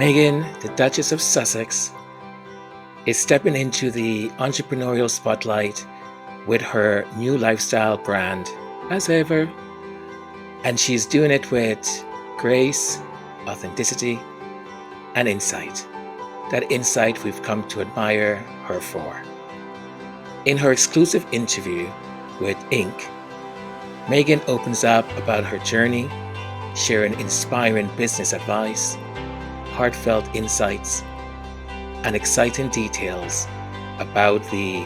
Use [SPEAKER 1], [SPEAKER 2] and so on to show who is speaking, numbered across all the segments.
[SPEAKER 1] Meghan, the Duchess of Sussex, is stepping into the entrepreneurial spotlight with her new lifestyle brand, As Ever, and she's doing it with grace, authenticity, and insight. That insight we've come to admire her for. In her exclusive interview with Inc., Meghan opens up about her journey, sharing inspiring business advice, heartfelt insights, and exciting details about the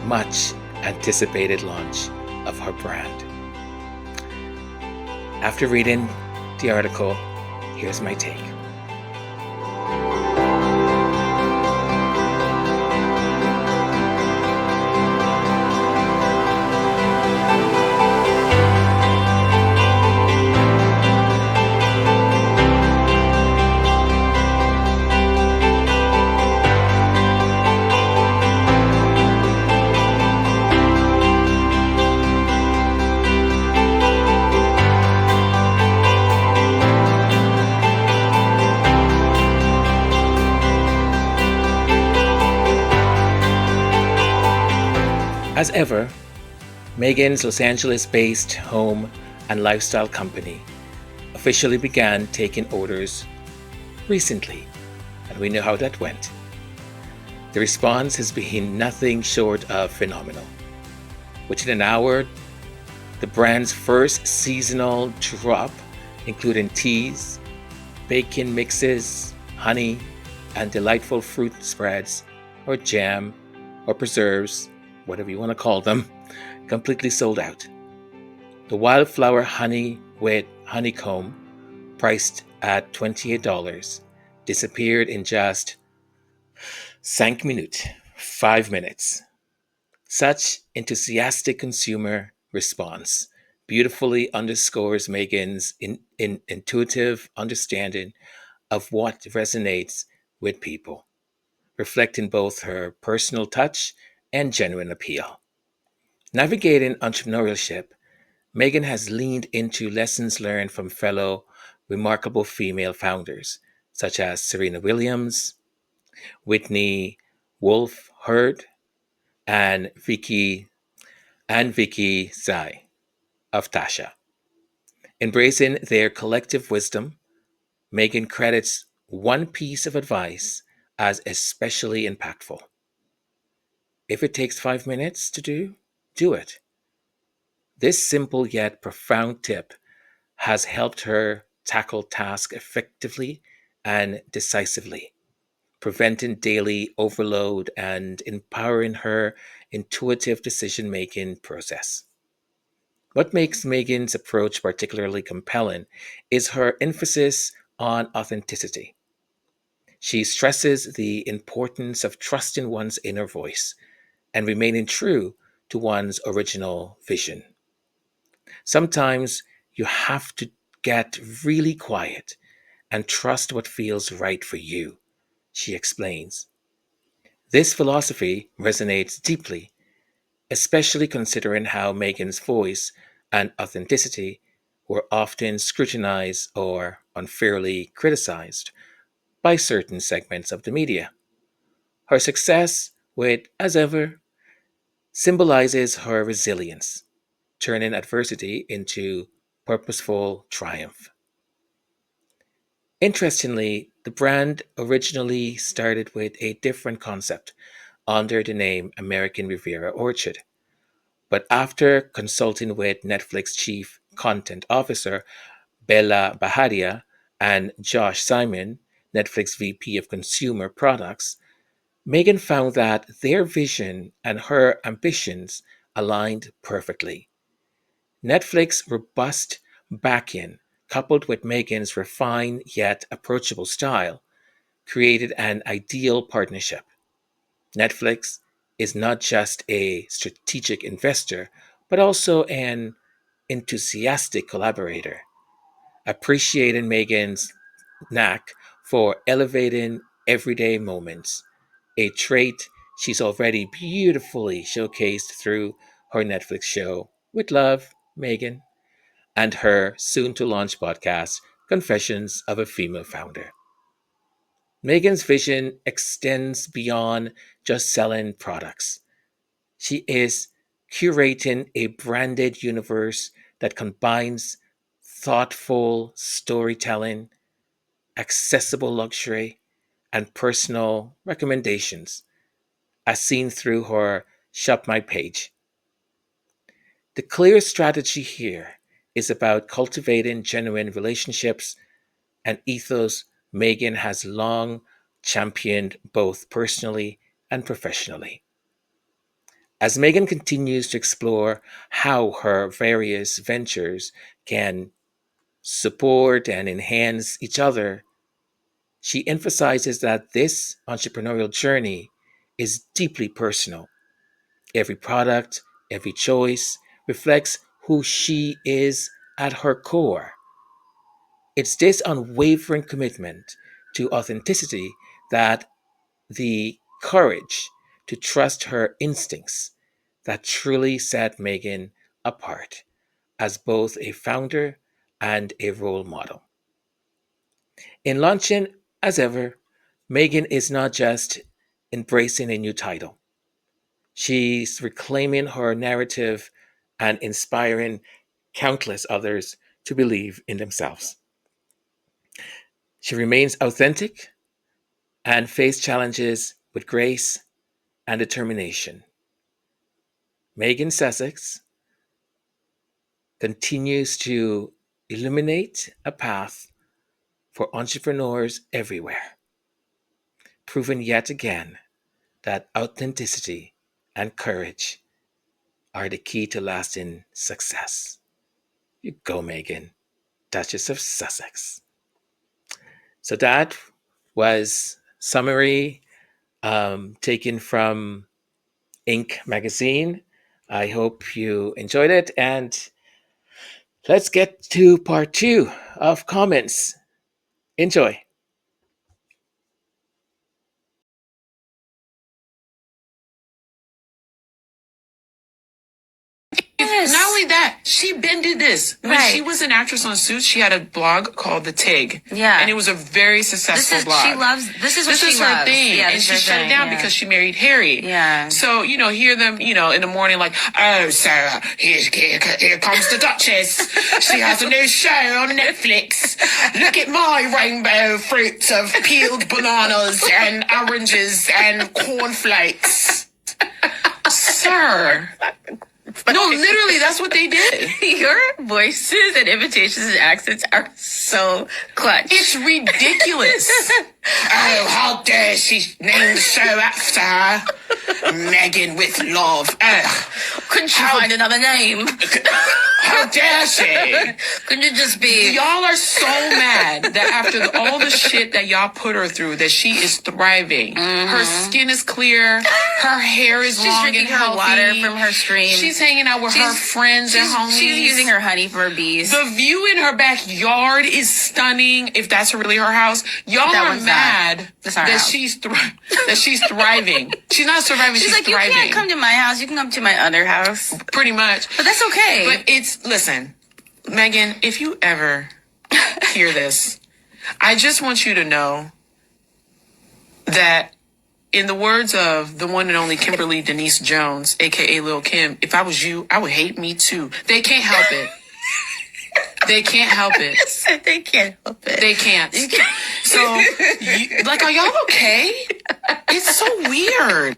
[SPEAKER 1] much anticipated launch of her brand. After reading the article, here's my take. As ever, Meghan's Los Angeles-based home and lifestyle company officially began taking orders recently, and we know how that went. The response has been nothing short of phenomenal. Within an hour, the brand's first seasonal drop, including teas, bacon mixes, honey, and delightful fruit spreads, or jam, or preserves, whatever you want to call them, completely sold out. The wildflower honey with honeycomb, priced at $28, disappeared in just 5 minutes. Such enthusiastic consumer response beautifully underscores Meghan's intuitive understanding of what resonates with people, reflecting both her personal touch and genuine appeal. Navigating entrepreneurship, Meghan has leaned into lessons learned from fellow remarkable female founders, such as Serena Williams, Whitney Wolfe Herd, and Vicky Zai of Tasha. Embracing their collective wisdom, Meghan credits one piece of advice as especially impactful. If it takes 5 minutes to do it. This simple yet profound tip has helped her tackle tasks effectively and decisively, preventing daily overload and empowering her intuitive decision making process. What makes Meghan's approach particularly compelling is her emphasis on authenticity. She stresses the importance of trusting one's inner voice and remaining true to one's original vision. Sometimes you have to get really quiet and trust what feels right for you, she explains. This philosophy resonates deeply, especially considering how Meghan's voice and authenticity were often scrutinized or unfairly criticized by certain segments of the media. Her success with As Ever symbolizes her resilience, turning adversity into purposeful triumph. Interestingly, the brand originally started with a different concept under the name American Riviera Orchard. But after consulting with Netflix Chief Content Officer Bella Bahadia and Josh Simon, Netflix VP of Consumer Products, Meghan found that their vision and her ambitions aligned perfectly. Netflix's robust backing, coupled with Meghan's refined yet approachable style, created an ideal partnership. Netflix is not just a strategic investor, but also an enthusiastic collaborator, appreciating Meghan's knack for elevating everyday moments, a trait she's already beautifully showcased through her Netflix show with Love Meghan and her soon to launch podcast, Confessions of a Female Founder. Meghan's vision extends beyond just selling products. She is curating a branded universe that combines thoughtful storytelling, accessible luxury, and personal recommendations, as seen through her Shop My page. The clear strategy here is about cultivating genuine relationships, an ethos Meghan has long championed both personally and professionally. As Meghan continues to explore how her various ventures can support and enhance each other, she emphasizes that this entrepreneurial journey is deeply personal. Every product, every choice reflects who she is at her core. It's this unwavering commitment to authenticity, that the courage to trust her instincts, that truly set Meghan apart as both a founder and a role model. In launching As Ever, Meghan is not just embracing a new title, she's reclaiming her narrative and inspiring countless others to believe in themselves. She remains authentic and face challenges with grace and determination. Meghan Sussex continues to illuminate a path for entrepreneurs everywhere, proving yet again that authenticity and courage are the key to lasting success. You go, Meghan, Duchess of Sussex. So that was summary taken from Inc. magazine. I hope you enjoyed it, and let's get to part two of comments. Enjoy.
[SPEAKER 2] Yes. Not only that, she been did this. When she was an actress on Suits, she had a blog called The Tig. Yeah. And it was a very successful blog. This is her thing. Yeah, and she shut it down because she married Harry. Yeah. So, hear them, in the morning like, oh, Sarah, here comes the Duchess. She has a new show on Netflix. Look at my rainbow fruits of peeled bananas and oranges and cornflakes. Sir. No, literally, that's what they did.
[SPEAKER 3] Your voices and imitations and accents are so clutch.
[SPEAKER 2] It's ridiculous. Oh, how dare she name the show after her? Meghan with love.
[SPEAKER 3] Couldn't you find another name?
[SPEAKER 2] How dare she?
[SPEAKER 3] Couldn't it just be?
[SPEAKER 2] Y'all are so mad that after all the shit that y'all put her through, that she is thriving. Mm-hmm. Her skin is clear. Her hair is long and healthy. She's drinking her water
[SPEAKER 3] from her stream.
[SPEAKER 2] She's hanging out with her friends and homies.
[SPEAKER 3] She's using her honey for bees.
[SPEAKER 2] The view in her backyard is stunning. If that's really her house, y'all are mad that she's thriving. She's not surviving. She's
[SPEAKER 3] like,
[SPEAKER 2] thriving.
[SPEAKER 3] You can't come to my house. You can come to my other house.
[SPEAKER 2] Pretty much.
[SPEAKER 3] But that's okay.
[SPEAKER 2] But listen, Meghan, if you ever hear this, I just want you to know that, in the words of the one and only Kimberly Denise Jones, aka Lil' Kim, if I was you, I would hate me too. They can't help it. They can't help it.
[SPEAKER 3] They can't help it.
[SPEAKER 2] They can't. So, are y'all okay? It's so weird.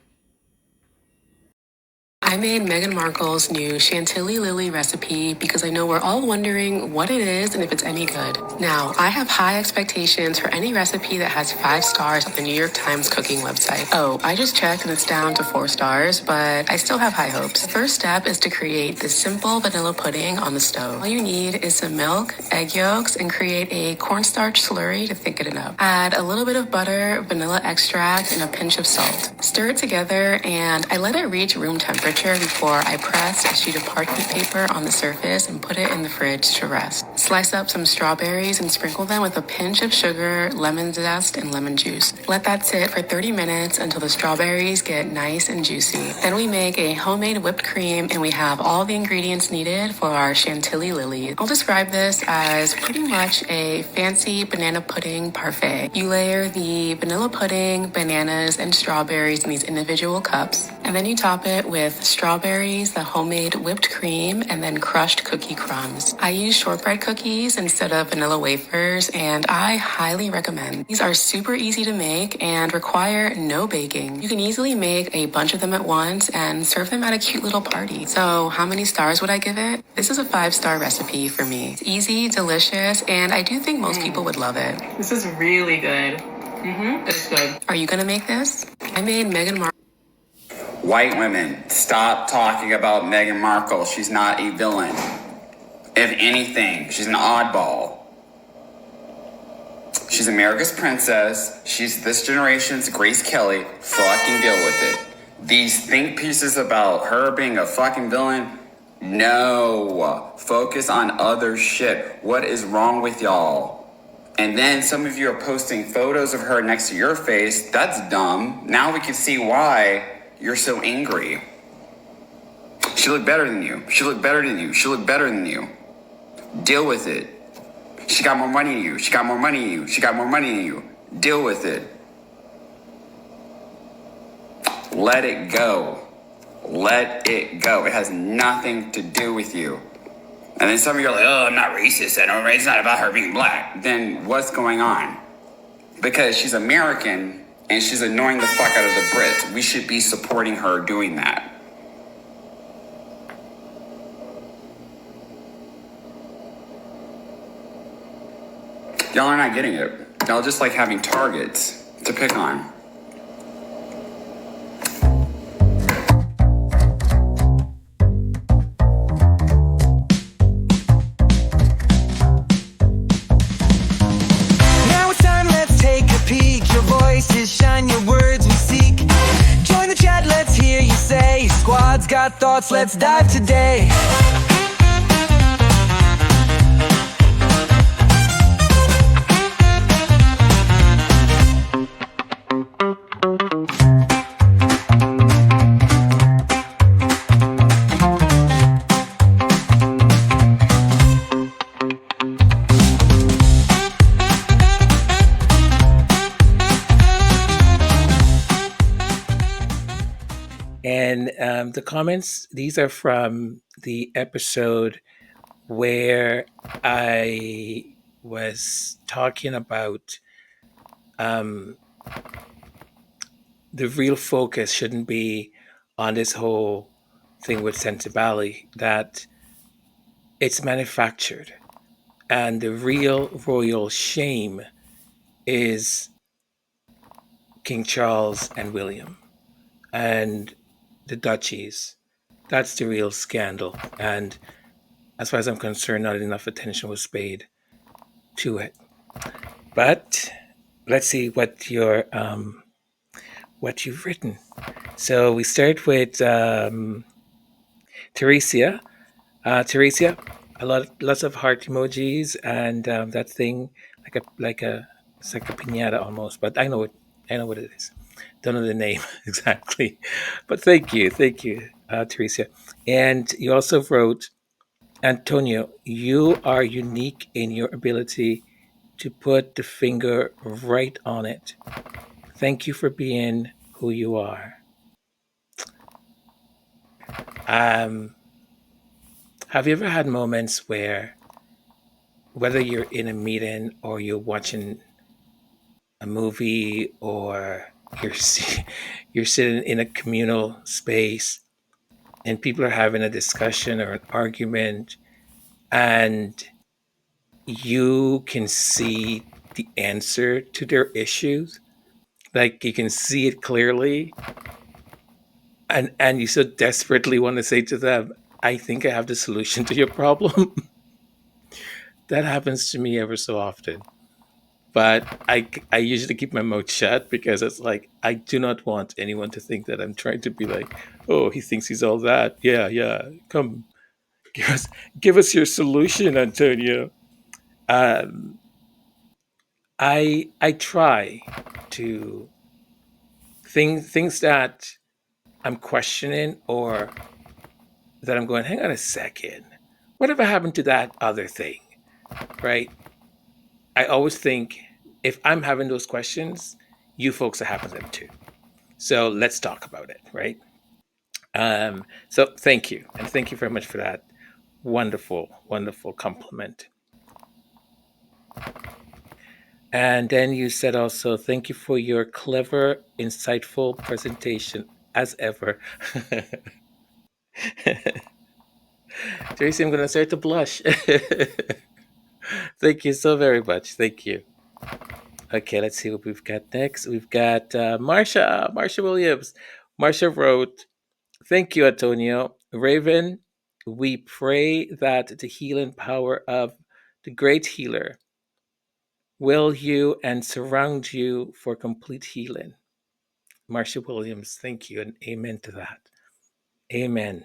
[SPEAKER 4] I made Meghan Markle's new Chantilly Lily recipe because I know we're all wondering what it is and if it's any good. Now, I have high expectations for any recipe that has 5 stars on the New York Times cooking website. Oh, I just checked and it's down to 4 stars, but I still have high hopes. The first step is to create this simple vanilla pudding on the stove. All you need is some milk, egg yolks, and create a cornstarch slurry to thicken it up. Add a little bit of butter, vanilla extract, and a pinch of salt. Stir it together, and I let it reach room temperature temperature before I pressed a sheet of parchment paper on the surface and put it in the fridge to rest. Slice up some strawberries and sprinkle them with a pinch of sugar, lemon zest, and lemon juice. Let that sit for 30 minutes until the strawberries get nice and juicy. Then we make a homemade whipped cream and we have all the ingredients needed for our chantilly lily. I'll describe this as pretty much a fancy banana pudding parfait. You layer the vanilla pudding, bananas, and strawberries in these individual cups, and then you top it with strawberries, the homemade whipped cream, and then crushed cookie crumbs. I use shortbread cookies instead of vanilla wafers, and I highly recommend. These are super easy to make and require no baking. You can easily make a bunch of them at once and serve them at a cute little party. So how many stars would I give it? This is a 5-star recipe for me. It's easy, delicious, and I do think most people would love it.
[SPEAKER 3] This is really good. It's good.
[SPEAKER 4] Are you gonna make this? I made Meghan Markle.
[SPEAKER 5] White women, stop talking about Meghan Markle. She's not a villain. If anything, she's an oddball. She's America's princess. She's this generation's Grace Kelly. Fucking deal with it. These think pieces about her being a fucking villain, no. Focus on other shit. What is wrong with y'all? And then some of you are posting photos of her next to your face. That's dumb. Now we can see why you're so angry. She looked better than you. She looked better than you. She looked better than you. Deal with it. She got more money than you. She got more money than you. She got more money than you. Deal with it. Let it go. Let it go. It has nothing to do with you. And then some of you are like, oh, I'm not racist. It's not about her being black. Then what's going on? Because she's American and she's annoying the fuck out of the Brits. We should be supporting her doing that. Y'all are not getting it. Y'all just like having targets to pick on.
[SPEAKER 6] Shine your words we seek. Join the chat, let's hear you say. Squad's got thoughts, let's dive today.
[SPEAKER 1] And the comments, these are from the episode where I was talking about the real focus shouldn't be on this whole thing with Sentibali, that it's manufactured. And the real royal shame is King Charles and William and the duchies. That's the real scandal. And as far as I'm concerned, not enough attention was paid to it. But let's see what you've written. So we start with Teresia. Teresia, lots of heart emojis and that thing it's like a piñata almost. But I know what it is. Don't know the name exactly, but thank you, Teresia. And you also wrote, Antonio, you are unique in your ability to put the finger right on it. Thank you for being who you are. Have you ever had moments where, whether you're in a meeting or you're watching a movie or you're sitting in a communal space and people are having a discussion or an argument and you can see the answer to their issues, like you can see it clearly, and you so desperately want to say to them, I think I have the solution to your problem. That happens to me ever so often. But I usually keep my mouth shut because it's like I do not want anyone to think that I'm trying to be like, oh, he thinks he's all that. Yeah, yeah. Come, give us give us your solution, Antonio. Um, I try to things that I'm questioning or that I'm going, hang on a second. Whatever happened to that other thing? Right? I always think if I'm having those questions, you folks are having them too. So let's talk about it, right? So thank you. And thank you very much for that wonderful, wonderful compliment. And then you said also, thank you for your clever, insightful presentation as ever. Tracy, I'm going to start to blush. Thank you so very much. Thank you. Okay, let's see what we've got next. We've got Marsha Williams. Marsha wrote, thank you, Antonio. Raven, we pray that the healing power of the great healer will you and surround you for complete healing. Marsha Williams, thank you, and amen to that. Amen.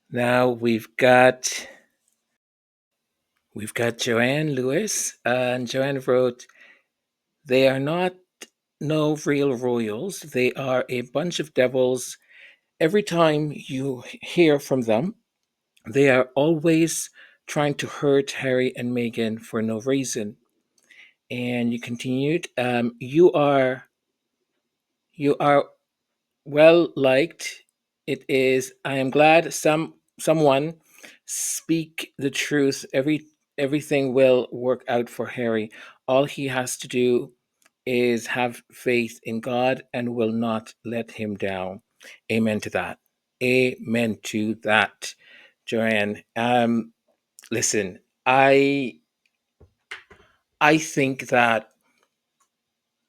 [SPEAKER 1] Now we've got Joanne Lewis, and Joanne wrote, they are not no real royals. They are a bunch of devils. Every time you hear from them, they are always trying to hurt Harry and Meghan for no reason. And you continued, you are well liked. It is. I am glad someone speak the truth. Everything will work out for Harry. All he has to do is have faith in God and will not let him down. Amen to that. Amen to that, Joanne. Listen, I think that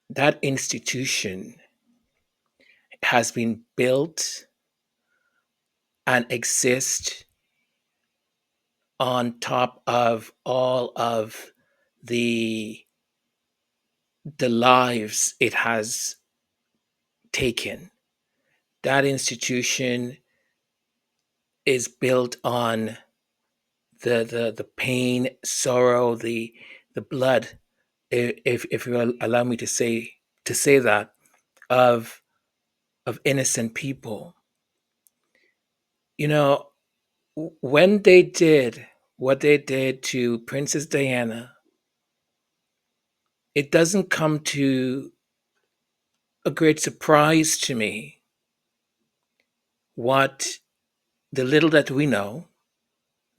[SPEAKER 1] that institution has been built and exists on top of all of the the lives it has taken. That institution is built on the pain, sorrow, the blood, if you allow me to say that, of innocent people. You know, when they did what they did to Princess Diana, it doesn't come to a great surprise to me what the little that we know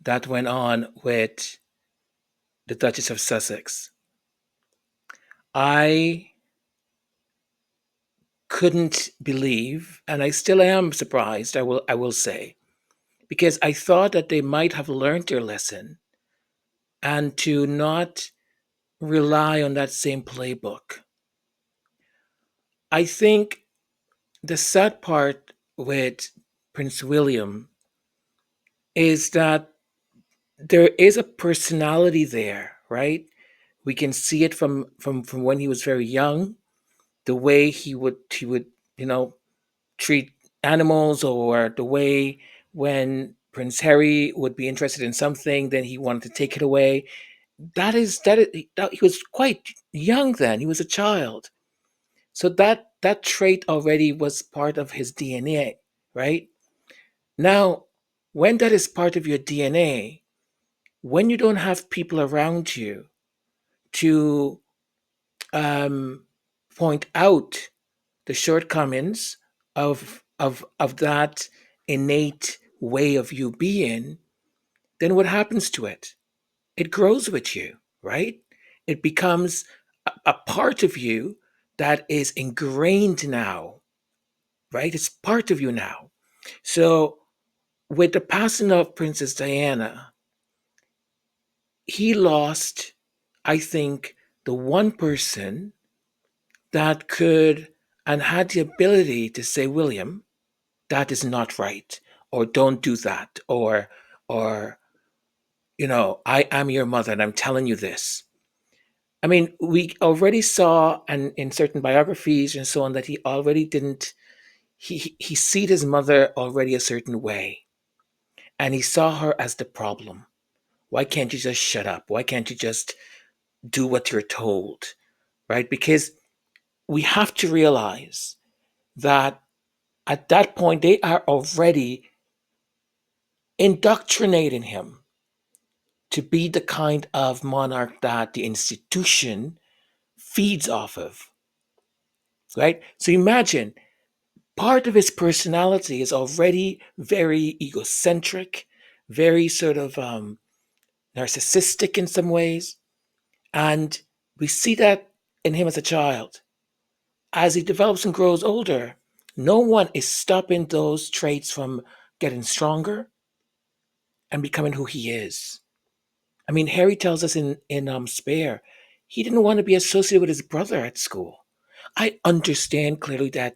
[SPEAKER 1] that went on with the Duchess of Sussex. I couldn't believe, and I still am surprised, I will say, because I thought that they might have learned their lesson and to not rely on that same playbook. I think the sad part with Prince William is that there is a personality there, right? We can see it from when he was very young, the way he would you know treat animals, or the way when Prince Harry would be interested in something, then he wanted to take it away. That he was quite young then. He was a child, so that trait already was part of his DNA, right? Now, when that is part of your DNA, when you don't have people around you to um, point out the shortcomings of that innate way of you being, then what happens to it? It grows with you, right? It becomes a part of you that is ingrained now, right? It's part of you now. So with the passing of Princess Diana, he lost, I think, the one person that could and had the ability to say, William, that is not right, or don't do that, or I am your mother and I'm telling you this. I mean, we already saw, and in certain biographies and so on, that he already didn't. He seed his mother already a certain way, and he saw her as the problem. Why can't you just shut up? Why can't you just do what you're told? Right? Because we have to realize that at that point they are already indoctrinating him to be the kind of monarch that the institution feeds off of. Right? So imagine part of his personality is already very egocentric, very sort of narcissistic in some ways. And we see that in him as a child. As he develops and grows older, no one is stopping those traits from getting stronger and becoming who he is. I mean, Harry tells us in Spare, he didn't want to be associated with his brother at school. I understand clearly that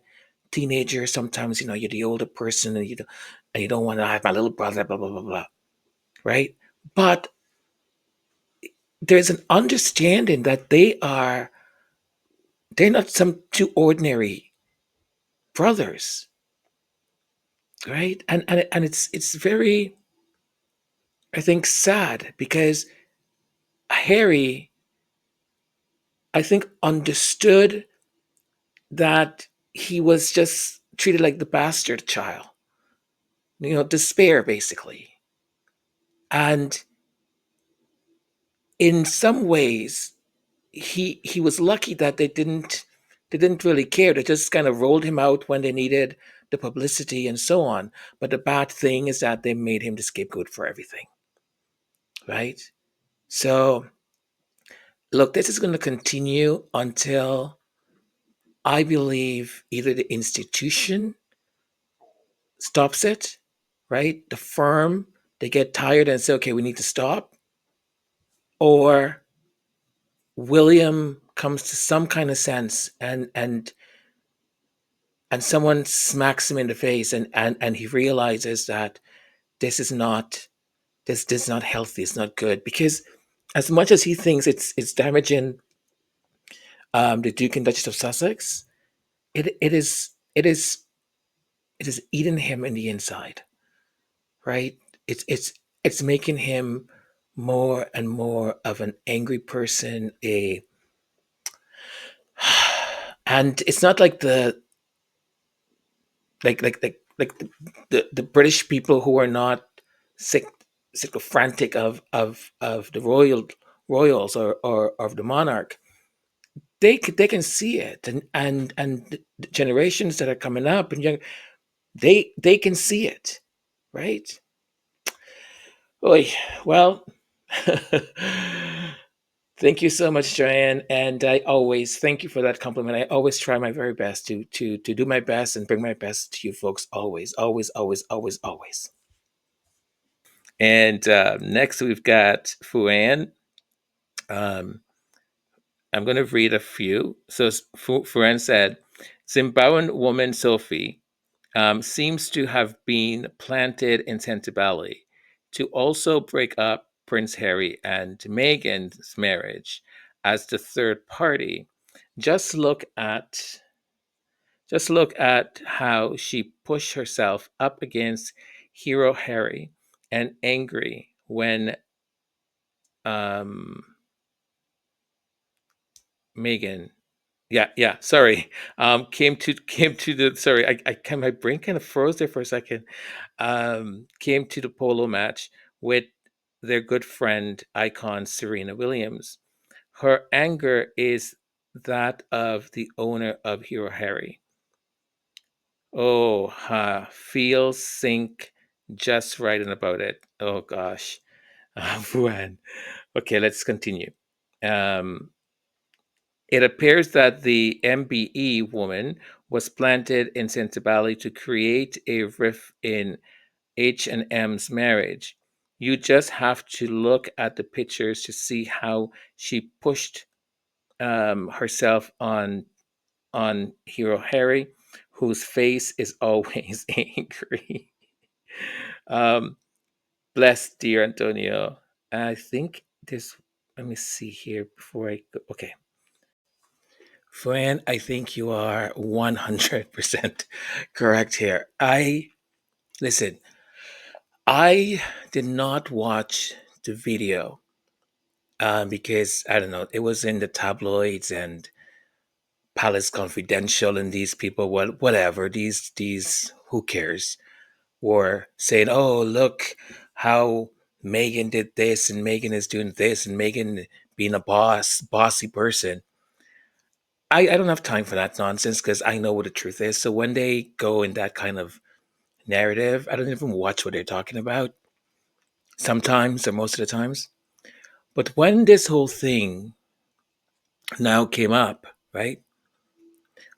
[SPEAKER 1] teenagers sometimes, you're the older person and you don't want to have my little brother, blah blah blah blah, right? But there's an understanding that they're not some two ordinary brothers, right? And it's very, I think, sad because Harry, I think, understood that he was just treated like the bastard child, despair basically. And in some ways, he was lucky that they didn't really care. They just kind of rolled him out when they needed the publicity and so on. But the bad thing is that they made him the scapegoat for everything, right? So look, this is going to continue until I believe either the institution stops it, right? The firm, they get tired and say, okay, we need to stop, or William comes to some kind of sense and someone smacks him in the face and he realizes that this is not this is not healthy, it's not good. Because as much as he thinks it's damaging the Duke and Duchess of Sussex, it is eating him in the inside, right? It's making him more and more of an angry person, a and it's not like the British people who are not sick sycophantic of the royals or of the monarch. They can see it, and the generations that are coming up and young, they can see it, right? Oy, well, thank you so much, Joanne, and I always thank you for that compliment. I always try my very best to do my best and bring my best to you folks. Always, always, always, always, always. And next we've got Fuan. Um, I'm going to read a few. So Fuan said, Zimbabwean woman Sophie seems to have been planted in Centibali to also break up Prince Harry and Meghan's marriage as the third party. Just look at just look at how she pushed herself up against hero Harry and angry when um, Meghan, yeah, sorry, came to the sorry, my brain kind of froze there for a second. Came to the polo match with their good friend icon Serena Williams. Her anger is that of the owner of Hero Harry. Oh, feels sync just right and about it. Oh gosh, Fuan. Okay, let's continue. Um, It appears that the MBE woman was planted in Centibali to create a rift in H&M's marriage. You just have to look at the pictures to see how she pushed herself on Hero Harry, whose face is always angry. um, Bless dear Antonio. I think this. let me see here before I go. Okay. Fran, I think you are 100% correct here. Listen, I did not watch the video because I don't know, it was in the tabloids and Palace Confidential and these people, whatever, these, who cares, were saying, oh, look how Meghan did this and Meghan is doing this and Meghan being a bossy person. I don't have time for that nonsense because I know what the truth is. So when they go in that kind of narrative, I don't even watch what they're talking about sometimes or most of the times. But when this whole thing now came up, right?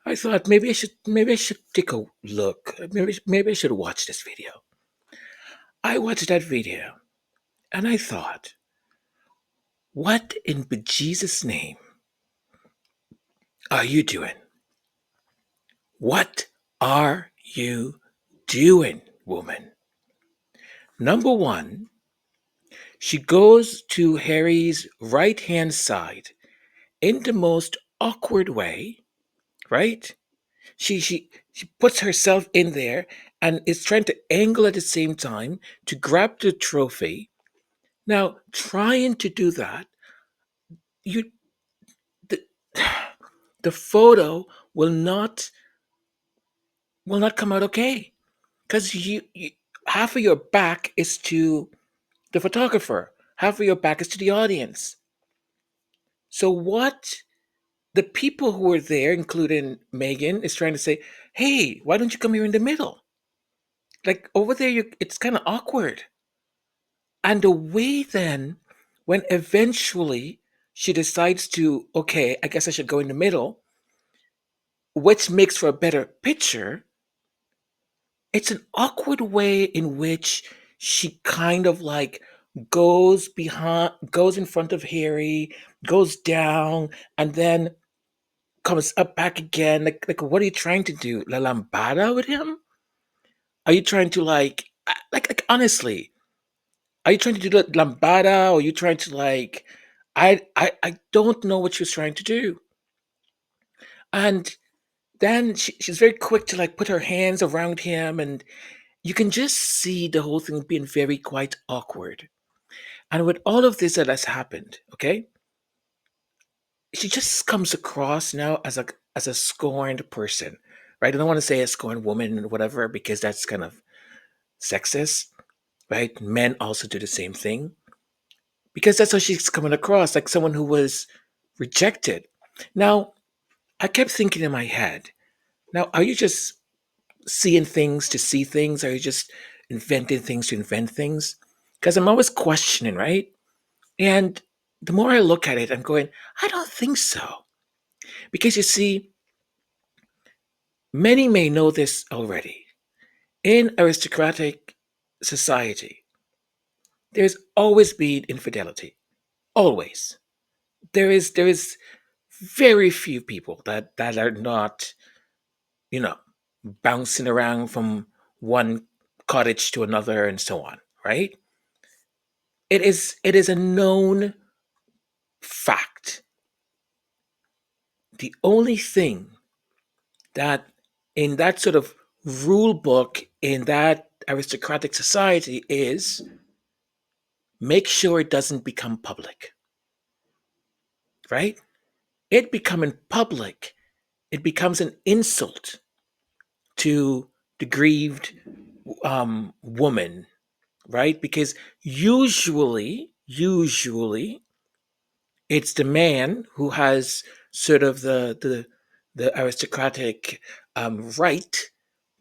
[SPEAKER 1] I thought maybe I should take a look. Maybe I should watch this video. I watched that video and I thought, what in bejesus name are you doing? What are you doing, woman? Number one, she goes to Harry's right hand side in the most awkward way, right? She puts herself in there and is trying to angle at the same time to grab the trophy. Now, trying to do that, you the, the photo will not come out okay because you half of your back is to the photographer, half of your back is to the audience. So what the people who were there, including Megan, is trying to say, hey, why don't you come here in the middle? Like over there, it's kind of awkward. And the way then, when eventually she decides to, okay, I guess I should go in the middle, which makes for a better picture, it's an awkward way in which she kind of like goes in front of Harry, goes down, and then comes up back again. Like what are you trying to do? La lambada with him? Are you trying to like honestly? Are you trying to do the lambada, or are you trying to like? I don't know what she was trying to do. And then she's very quick to like put her hands around him, and you can just see the whole thing being very quite awkward. And with all of this that has happened, okay, she just comes across now as a scorned person, right? I don't want to say a scorned woman or whatever because that's kind of sexist, right? Men also do the same thing because that's how she's coming across, like someone who was rejected. Now, I kept thinking in my head, now, are you just seeing things to see things? Are you just inventing things to invent things? Because I'm always questioning, right? And the more I look at it, I'm going, I don't think so. Because you see, many may know this already. In aristocratic society, there's always been infidelity. Always. There is very few people that are not, you know, bouncing around from one cottage to another and so on, right? It is a known fact. The only thing that in that sort of rule book in that aristocratic society is make sure it doesn't become public, right? It becoming public, it becomes an insult to the grieved woman, right? Because usually, it's the man who has sort of the aristocratic right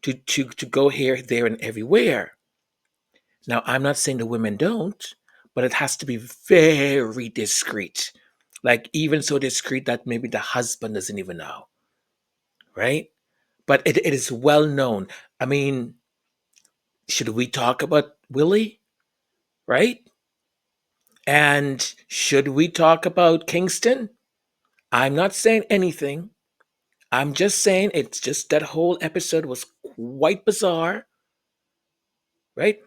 [SPEAKER 1] to go here, there, and everywhere. Now, I'm not saying the women don't, but it has to be very discreet. Like even so discreet that maybe the husband doesn't even know, right? But it is well known. I mean, should we talk about Willie, right? And should we talk about Kingston? I'm not saying anything. I'm just saying it's just that whole episode was quite bizarre, right?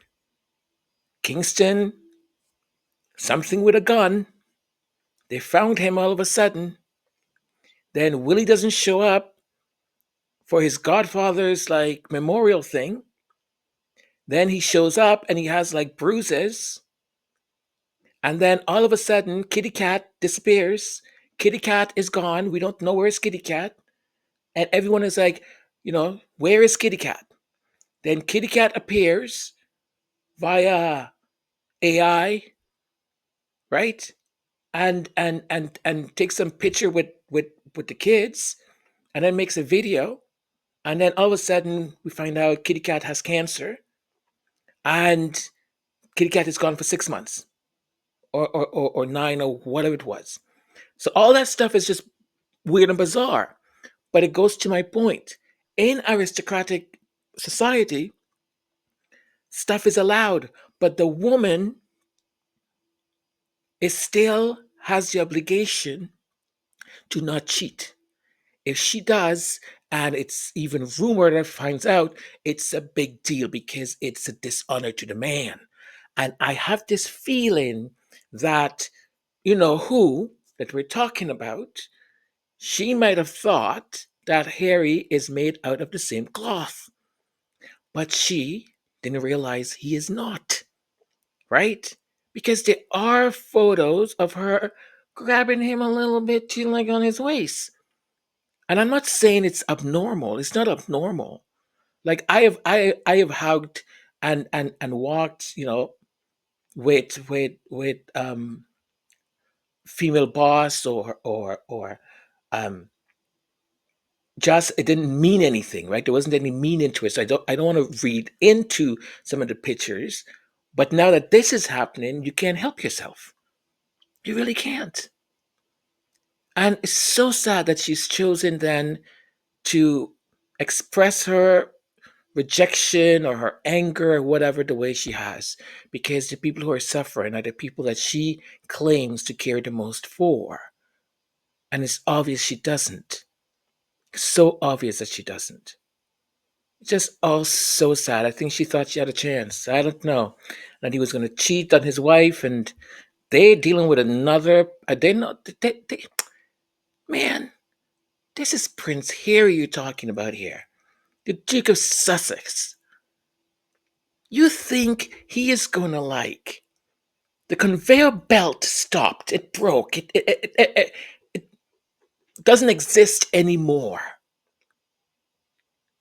[SPEAKER 1] Kingston, something with a gun, They found him all of a sudden. Then Willie doesn't show up for his godfather's like memorial thing. Then he shows up and he has like bruises. And then all of a sudden, Kitty Cat disappears. Kitty Cat is gone. We don't know where's Kitty Cat. And everyone is like, where is Kitty Cat? Then Kitty Cat appears via AI, right? And takes some picture with the kids, and then makes a video. And then all of a sudden, we find out Kitty Cat has cancer, and Kitty Cat is gone for 6 months, or 9, or whatever it was. So all that stuff is just weird and bizarre. But it goes to my point. In aristocratic society, stuff is allowed, but the woman is still has the obligation to not cheat. If she does, and it's even rumored that finds out, it's a big deal because it's a dishonor to the man. And I have this feeling that, who that we're talking about, she might have thought that Harry is made out of the same cloth, but she didn't realize he is not, right? Because there are photos of her grabbing him a little bit too, like on his waist. And I'm not saying it's abnormal. It's not abnormal. Like I have hugged and walked, with female boss or just it didn't mean anything, right? There wasn't any meaning to it. So I don't want to read into some of the pictures. But now that this is happening, you can't help yourself. You really can't. And it's so sad that she's chosen then to express her rejection or her anger or whatever the way she has, because the people who are suffering are the people that she claims to care the most for. And it's obvious she doesn't. So obvious that she doesn't. Just all so sad. I think she thought she had a chance. I don't know. That he was going to cheat on his wife, and they're dealing with another. They not. Man, this is Prince Harry you're talking about here, the Duke of Sussex. You think he is going to like the conveyor belt stopped? It broke. It doesn't exist anymore.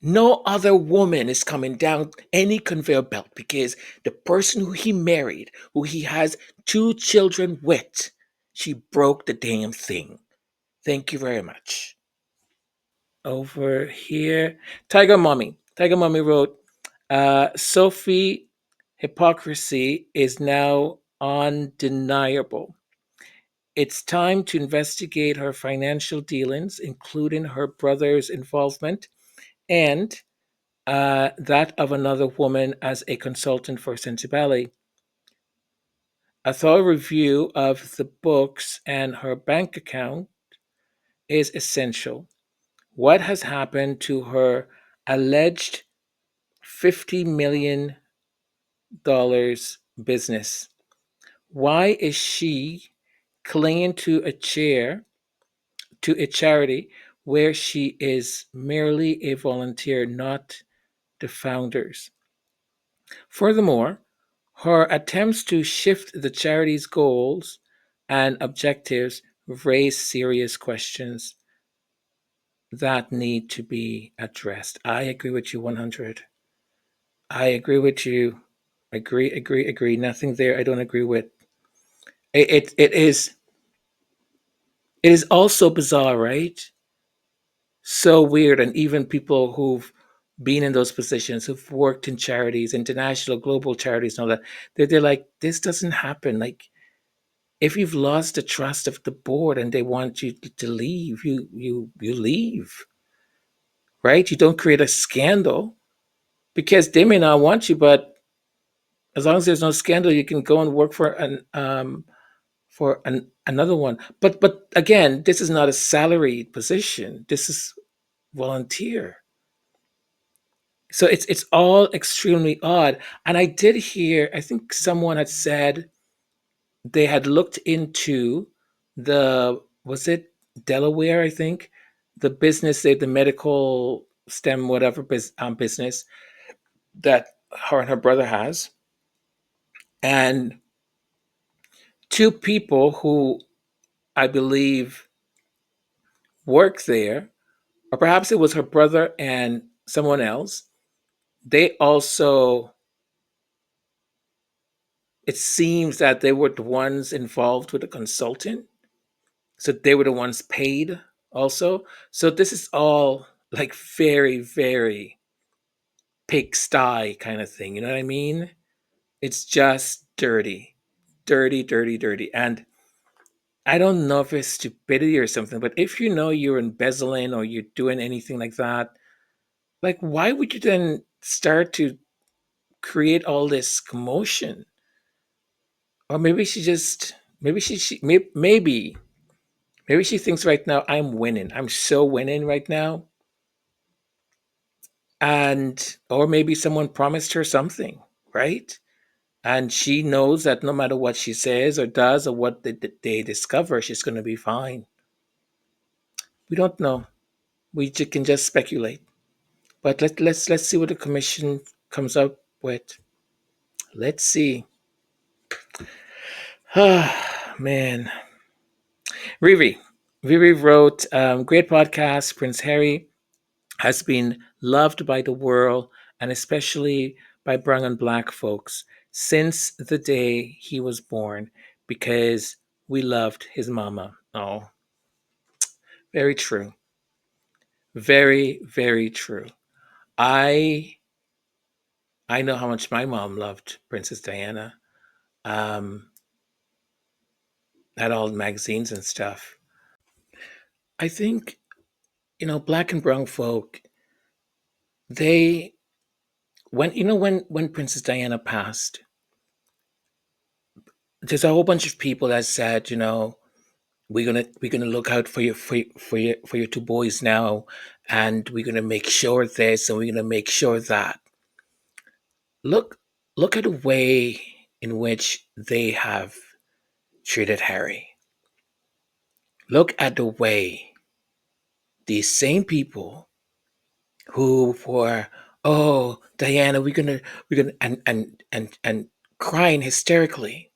[SPEAKER 1] No other woman is coming down any conveyor belt because the person who he married, who he has 2 children with, she broke the damn thing. Thank you very much. Over here, Tiger Mommy. Tiger Mommy wrote, Sophie hypocrisy is now undeniable. It's time to investigate her financial dealings, including her brother's involvement and that of another woman as a consultant for Sensibelli. A thorough review of the books and her bank account is essential. What has happened to her alleged $50 million business? Why is she clinging to a charity where she is merely a volunteer, not the founders? Furthermore, her attempts to shift the charity's goals and objectives raise serious questions that need to be addressed. I agree with you 100. I agree with you. Agree. Nothing there I don't agree with. It is also bizarre, right? So weird. And even people who've been in those positions, who've worked in charities, international, global charities, and all that, they're like, this doesn't happen. Like, if you've lost the trust of the board and they want you to leave, you leave, right? You don't create a scandal because they may not want you, but as long as there's no scandal, you can go and work for another one. But again, this is not a salaried position. This is volunteer. So it's all extremely odd. And I did hear, I think someone had said they had looked into the was it Delaware, I think, the business, the medical STEM whatever business that her and her brother has, and two people who I believe work there, or perhaps it was her brother and someone else. They also, it seems that they were the ones involved with the consultant, so they were the ones paid also. So this is all like very, very pigsty kind of thing. You know what I mean? It's just dirty, dirty, dirty, dirty. And I don't know if it's stupidity or something, but if you know you're embezzling or you're doing anything like that, like why would you then start to create all this commotion? Or maybe she just, maybe she thinks right now I'm winning. I'm so winning right now. And, or maybe someone promised her something, right? And she knows that no matter what she says or does or what they discover, she's going to be fine. We don't know. Can just speculate. But let's see what the commission comes up with. Let's see. Ah, man. Riri. Riri wrote, great podcast. Prince Harry has been loved by the world and especially by brown and black folks since the day he was born because we loved his mama. Oh, very true. Very, very true. I I know how much my mom loved Princess Diana. Um, had all the magazines and stuff. I think, black and brown folk, they when Princess Diana passed, there's a whole bunch of people that said, we're gonna look out for your two boys now, and we're gonna make sure this and we're gonna make sure that. Look look at the way in which they have treated Harry. Look at the way these same people who were, oh, Diana, we're gonna and crying hysterically,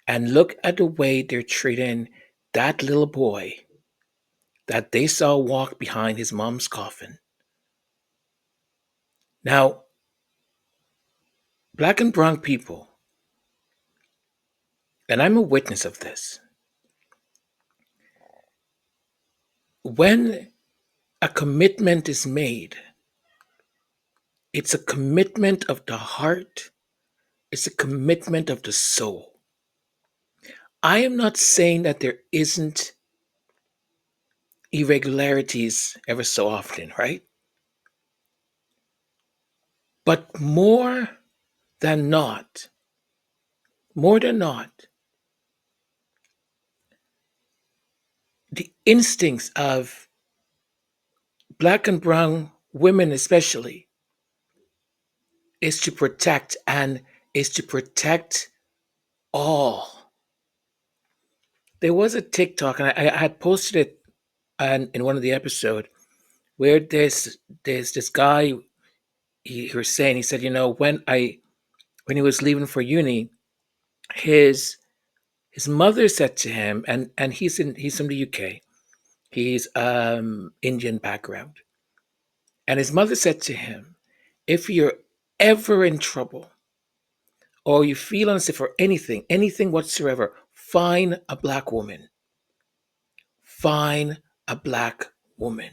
[SPEAKER 1] and look at the way they're treating that little boy that they saw walk behind his mom's coffin. Now, black and brown people, and I'm a witness of this, when a commitment is made, it's a commitment of the heart, it's a commitment of the soul. I am not saying that there isn't irregularities ever so often, right? But than not, more than not, the instincts of black and brown women, especially, is to protect and is to protect all. There was a TikTok, and I had posted it in one of the episodes, where there's this guy. He was saying, he said, when he was leaving for uni, his mother said to him, and he's from the UK. He's Indian background. And his mother said to him, if you're ever in trouble or you feel unsafe or anything whatsoever, find a black woman. Find a black woman.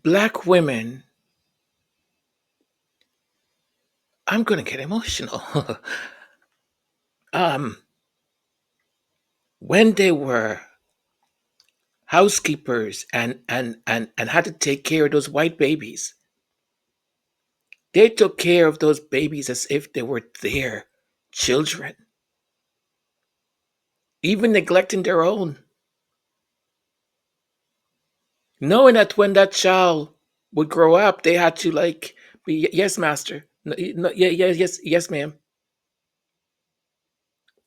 [SPEAKER 1] Black women, I'm going to get emotional. um, when they were housekeepers and had to take care of those white babies, they took care of those babies as if they were their children, even neglecting their own, knowing that when that child would grow up, they had to like be, yes, master, no, no, yeah, yes, yes, ma'am.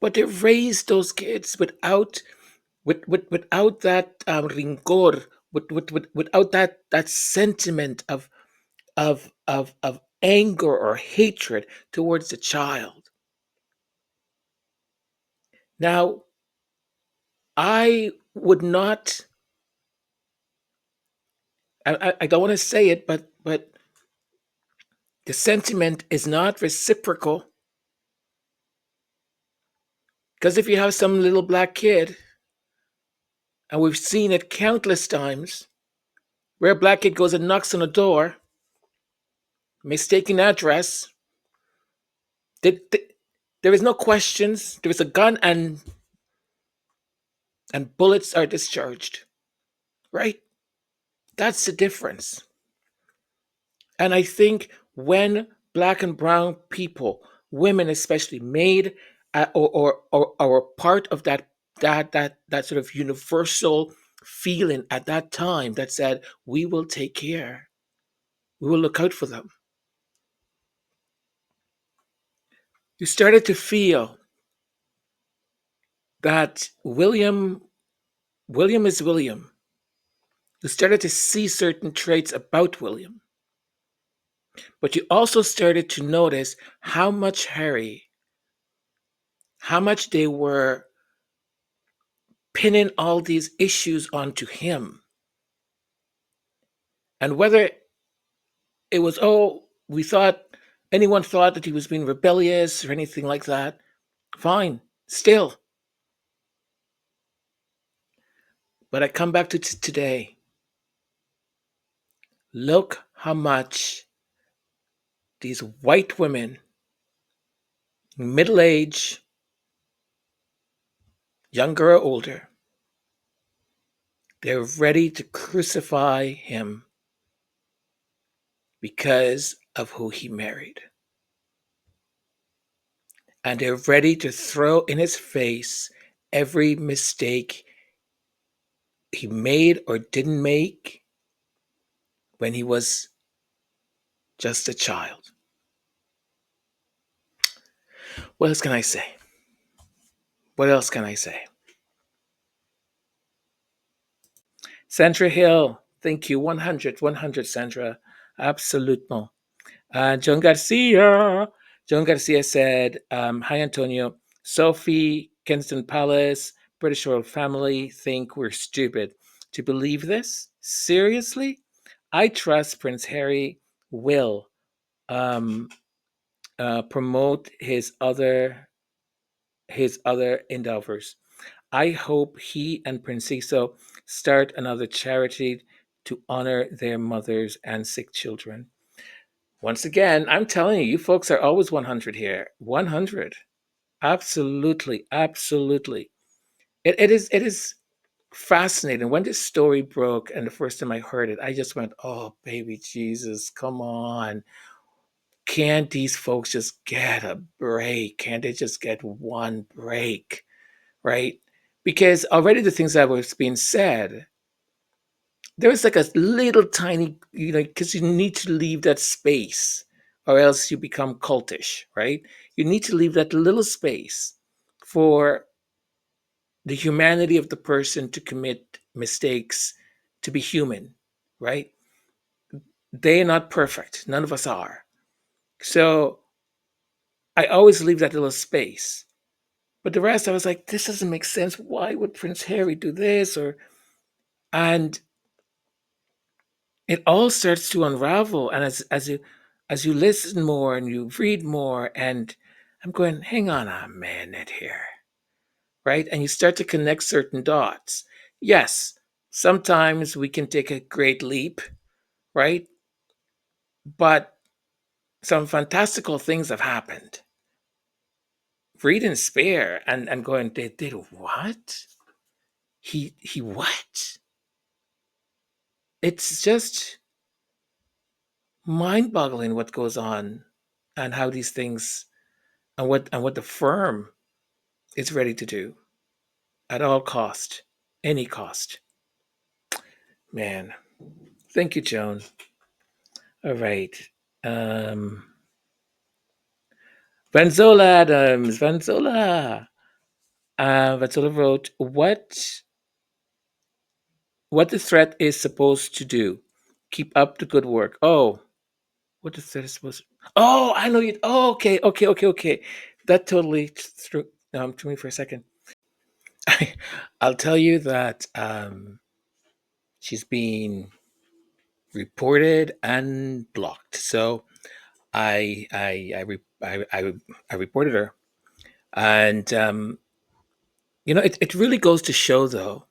[SPEAKER 1] but they raised those kids without that rincor, without that sentiment of anger or hatred towards the child. Now, I would not. I don't want to say it, but the sentiment is not reciprocal. Because if you have some little black kid, and we've seen it countless times, where a black kid goes and knocks on a door, mistaken address, there is no questions. There is a gun and bullets are discharged, right? That's the difference. And I think when black and brown people, women especially, made or part of that sort of universal feeling at that time that said, we will take care, we will look out for them. You started to feel that William is William. You started to see certain traits about William. But you also started to notice how much they were pinning all these issues onto him. And whether it was, anyone thought that he was being rebellious or anything like that, fine, still. But I come back to today. Look how much these white women, middle age, younger or older, they're ready to crucify him because of who he married. And they're ready to throw in his face every mistake he made or didn't make when he was just a child. What else can I say? What else can I say? Sandra Hill, thank you. 100, Sandra. Absolutement. John Garcia. John Garcia said, hi, Antonio. Sophie, Kensington Palace, British royal family think we're stupid to believe this? Seriously? I trust Prince Harry will promote his other endeavors. I hope he and Princesa start another charity to honor their mothers and sick children. Once again, I'm telling you, you folks are always 100 here. 100. Absolutely, absolutely. It is fascinating. When this story broke and the first time I heard it, I just went, oh, baby Jesus, come on. Can't these folks just get a break? Can't they just get one break? Right? Because already the things that was being said, there was like a little tiny, because you need to leave that space or else you become cultish, right? You need to leave that little space for the humanity of the person to commit mistakes, to be human, right? They are not perfect. None of us are. So I always leave that little space. But the rest, I was like, this doesn't make sense. Why would Prince Harry do this? And it all starts to unravel. And as you listen more and you read more, and I'm going, hang on a minute here, right? And you start to connect certain dots. Yes, sometimes we can take a great leap, right? But some fantastical things have happened. Reading Spear and going, they did what? He what? It's just mind-boggling what goes on and how these things and what the firm is ready to do at all cost, any cost. Man, thank you, Joan. All right. Vanzola Adams, Vanzola. Vatula wrote, what the threat is supposed to do. Keep up the good work. Oh, what the threat is supposed to. Oh, I know you. Oh, okay. That totally threw me for a second. I'll tell you that she's been reported and blocked. So I reported her, and it really goes to show though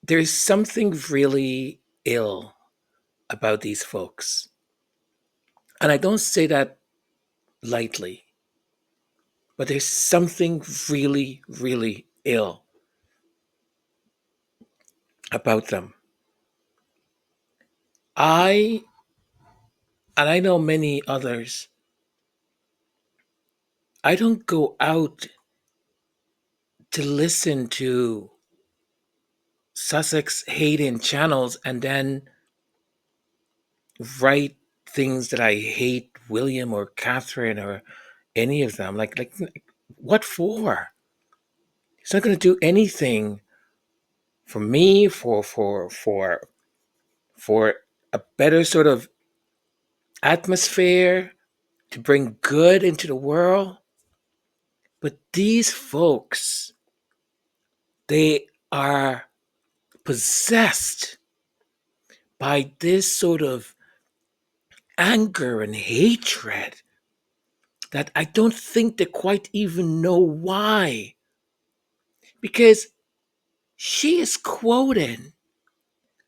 [SPEAKER 1] there's something really ill about these folks, and I don't say that lightly, but there's something really really ill about them. I and I know many others. I don't go out to listen to Sussex hating channels and then write things that I hate William or Catherine or any of them. Like what for? It's not going to do anything for me, for a better sort of atmosphere to bring good into the world. But these folks, they are possessed by this sort of anger and hatred that I don't think they quite even know why. Because she is quoting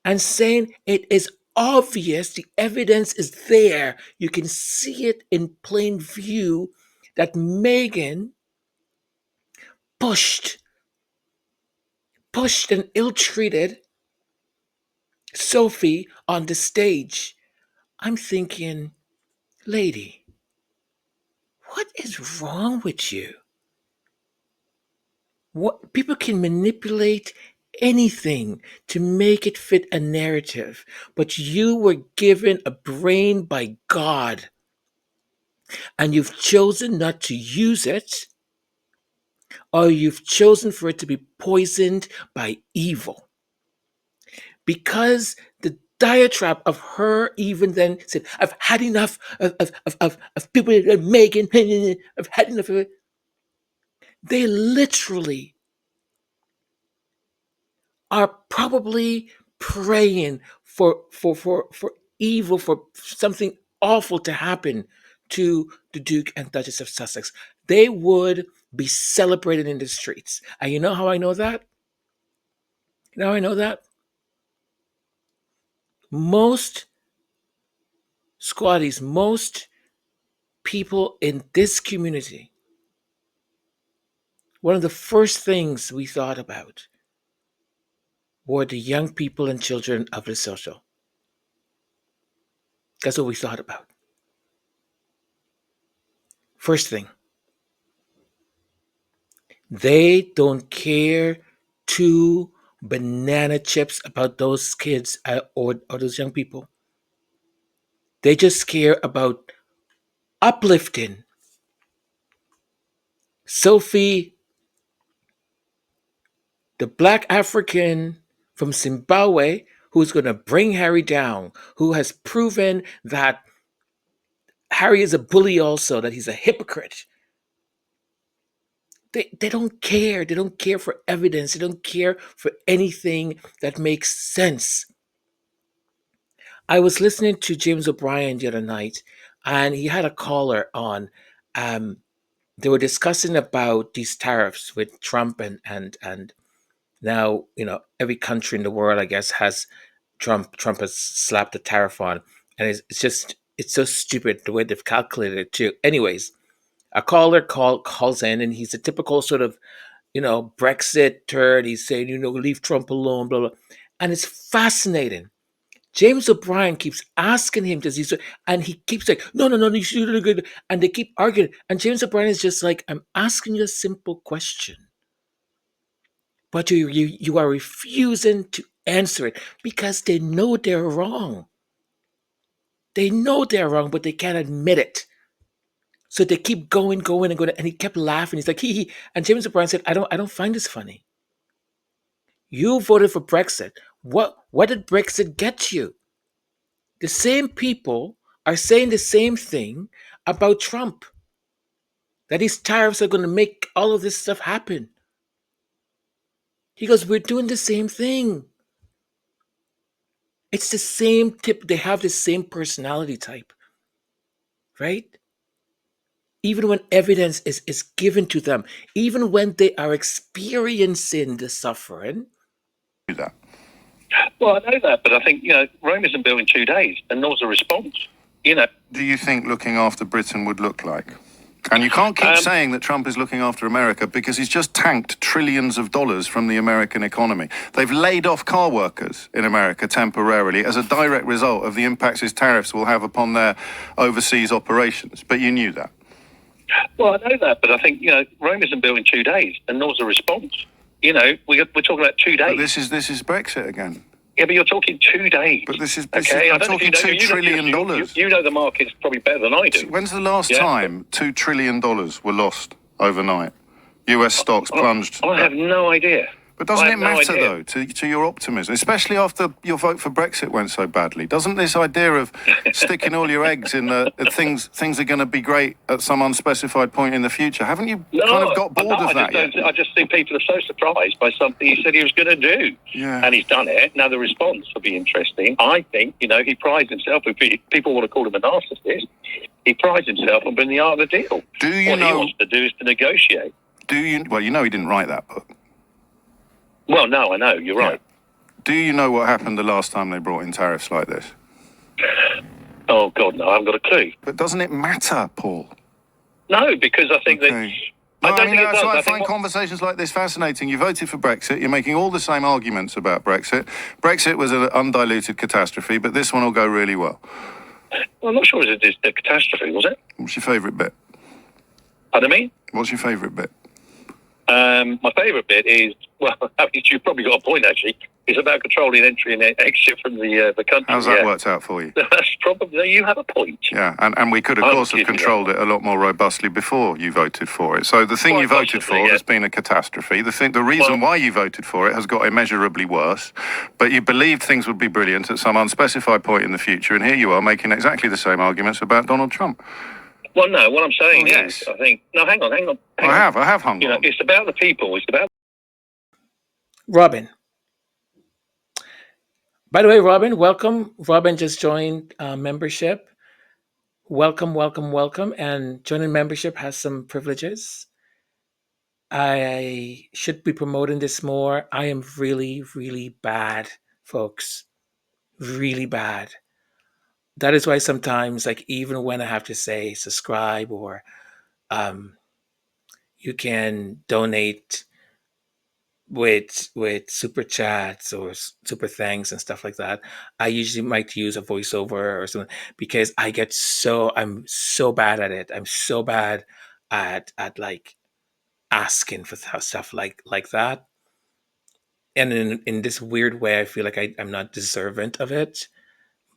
[SPEAKER 1] and saying it is obvious, the evidence is there, you can see it in plain view that Meghan pushed and ill-treated Sophie on the stage. I'm thinking, lady, what is wrong with you? What people can manipulate anything to make it fit a narrative, but you were given a brain by God and you've chosen not to use it, or you've chosen for it to be poisoned by evil. Because the diatribe of her even then said, I've had enough of people like Meghan, I've had enough of it. They literally are probably praying for evil, for something awful to happen to the Duke and Duchess of Sussex. They would be celebrated in the streets. And you know how I know that? You know how I know that? Most squatties, most people in this community, one of the first things we thought about were the young people and children of Lesotho. That's what we thought about. First thing. They don't care two banana chips about those kids or those young people. They just care about uplifting Sophie, the black African from Zimbabwe, who's going to bring Harry down, who has proven that Harry is a bully also, that he's a hypocrite. They don't care. They don't care for evidence. They don't care for anything that makes sense. I was listening to James O'Brien the other night, and he had a caller on. They were discussing about these tariffs with Trump, and now every country in the world, I guess, has Trump. Trump has slapped a tariff on, and it's so stupid the way they've calculated it too. Anyways, a caller calls in, and he's a typical sort of Brexit turd. He's saying leave Trump alone, blah blah, and it's fascinating. James O'Brien keeps asking him, does he? And he keeps like, no, you should do good. And they keep arguing. And James O'Brien is just like, I'm asking you a simple question, but you are refusing to answer it because they know they're wrong. They know they're wrong, but they can't admit it. So they keep going, going, and going, and he kept laughing. He's like, he. And James O'Brien said, I don't find this funny. You voted for Brexit. What did Brexit get you? The same people are saying the same thing about Trump. That these tariffs are going to make all of this stuff happen. He goes, we're doing the same thing. It's the same tip. They have the same personality type, right? Even when evidence is given to them, even when they are experiencing the suffering.
[SPEAKER 7] That.
[SPEAKER 2] Well, I know that, but I think, Rome isn't built in 2 days, and nor's a response,
[SPEAKER 7] Do you think looking after Britain would look like? And you can't keep saying that Trump is looking after America because he's just tanked trillions of dollars from the American economy. They've laid off car workers in America temporarily as a direct result of the impacts his tariffs will have upon their overseas operations. But you knew that.
[SPEAKER 2] Well, I know that, but I think, Rome isn't built in 2 days, and nor's a response. We're talking about 2 days.
[SPEAKER 7] But this is Brexit again.
[SPEAKER 2] Yeah, but you're talking 2 days.
[SPEAKER 7] But this is
[SPEAKER 2] okay.
[SPEAKER 7] I'm talking $2 trillion.
[SPEAKER 2] You know the market's probably better than I do.
[SPEAKER 7] When's the last time $2 trillion were lost overnight? US stocks plunged.
[SPEAKER 2] I have no idea.
[SPEAKER 7] But doesn't it matter, though, to your optimism, especially after your vote for Brexit went so badly? Doesn't this idea of sticking all your eggs in things are going to be great at some unspecified point in the future, haven't you kind of got bored of that yet?
[SPEAKER 2] I just think people are so surprised by something he said he was going to do.
[SPEAKER 7] Yeah.
[SPEAKER 2] And he's done it. Now, the response will be interesting. I think, he prides himself, if people want to call him a narcissist, he prides himself on being the art of the deal.
[SPEAKER 7] Do you
[SPEAKER 2] what
[SPEAKER 7] know...
[SPEAKER 2] he wants to do is to negotiate.
[SPEAKER 7] Well, he didn't write that book.
[SPEAKER 2] Well, no, I know. You're right.
[SPEAKER 7] Do you know what happened the last time they brought in tariffs like this?
[SPEAKER 2] Oh, God, no, I haven't got a clue.
[SPEAKER 7] But doesn't it matter, Paul?
[SPEAKER 2] No, because I think that...
[SPEAKER 7] that's why I find conversations like this fascinating. You voted for Brexit. You're making all the same arguments about Brexit. Brexit was an undiluted catastrophe, but this one will go really well.
[SPEAKER 2] Well, I'm not sure it was a catastrophe, was it?
[SPEAKER 7] What's your favourite bit?
[SPEAKER 2] Pardon me?
[SPEAKER 7] What's your favourite bit?
[SPEAKER 2] My favourite bit is, well, you've probably got a point, actually. It's about controlling entry and exit from the country.
[SPEAKER 7] How's that worked out for you?
[SPEAKER 2] That's probably, you have a point.
[SPEAKER 7] Yeah, and we could, of course, have controlled it a lot more robustly before you voted for it. So the thing you voted for has been a catastrophe. The reason why you voted for it has got immeasurably worse, but you believed things would be brilliant at some unspecified point in the future, and here you are making exactly the same arguments about Donald Trump.
[SPEAKER 2] Well, no, what I'm saying is, I think... No, hang on.
[SPEAKER 7] I have hung on.
[SPEAKER 2] It's about the people. It's about...
[SPEAKER 1] Robin. By the way, Robin, welcome. Robin just joined membership. Welcome. And joining membership has some privileges. I should be promoting this more. I am really, really bad, folks. Really bad. That is why sometimes, like, even when I have to say subscribe or you can donate with super chats or super thanks and stuff like that, I usually might use a voiceover or something because I'm so bad at it. I'm so bad at like asking for stuff like that. And in this weird way, I feel like I'm not deserving of it.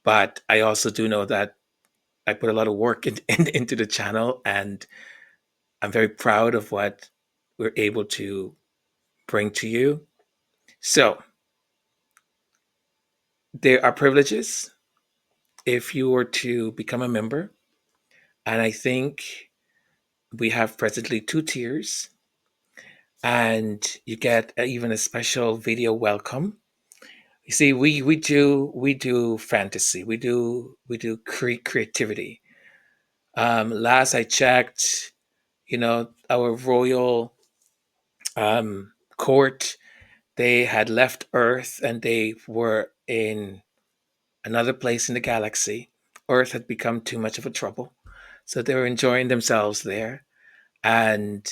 [SPEAKER 1] But I also do know that I put a lot of work into the channel, and I'm very proud of what we're able to bring to you. So there are privileges if you were to become a member. And I think we have presently 2 tiers. And you get even a special video welcome. You see, we do fantasy. We do creativity. Last I checked, our royal court, they had left Earth and they were in another place in the galaxy. Earth had become too much of a trouble, so they were enjoying themselves there, and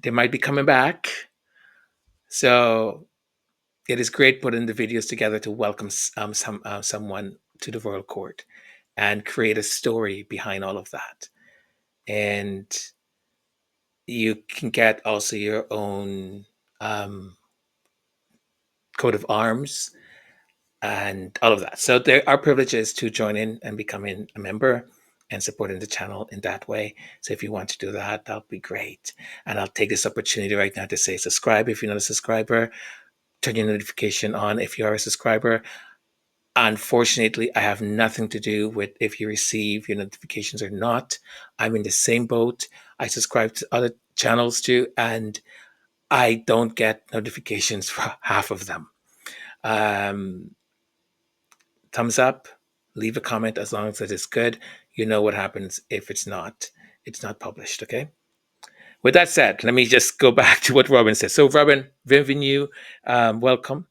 [SPEAKER 1] they might be coming back. So it is great putting the videos together to welcome someone to the royal court and create a story behind all of that. And you can get also your own coat of arms and all of that. So there are privileges to join in and becoming a member. and supporting the channel in that way. So if you want to do that, that'll be great. And I'll take this opportunity right now to say subscribe if you're not a subscriber. Turn your notification on if you are a subscriber. Unfortunately, I have nothing to do with if you receive your notifications or not. I'm in the same boat. I subscribe to other channels too, and I don't get notifications for half of them. Thumbs up, leave a comment as long as it is good. You know what happens if it's not published, okay? With that said, let me just go back to what Robin said. So Robin, bienvenue, welcome.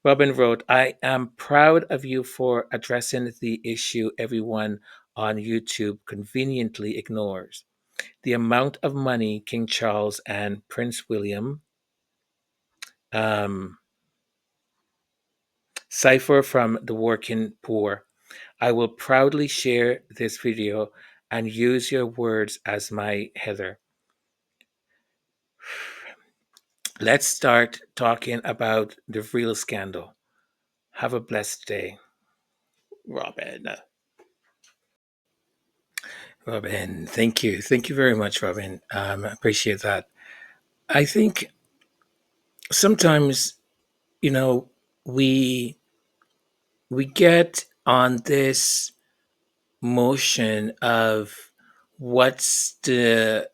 [SPEAKER 1] Robin wrote, I am proud of you for addressing the issue everyone on YouTube conveniently ignores. The amount of money King Charles and Prince William cipher from the working poor. I will proudly share this video and use your words as my header. Let's start talking about the real scandal. Have a blessed day, Robin. Robin, thank you. Thank you very much, Robin. I appreciate that. I think sometimes, we get on this motion of what's the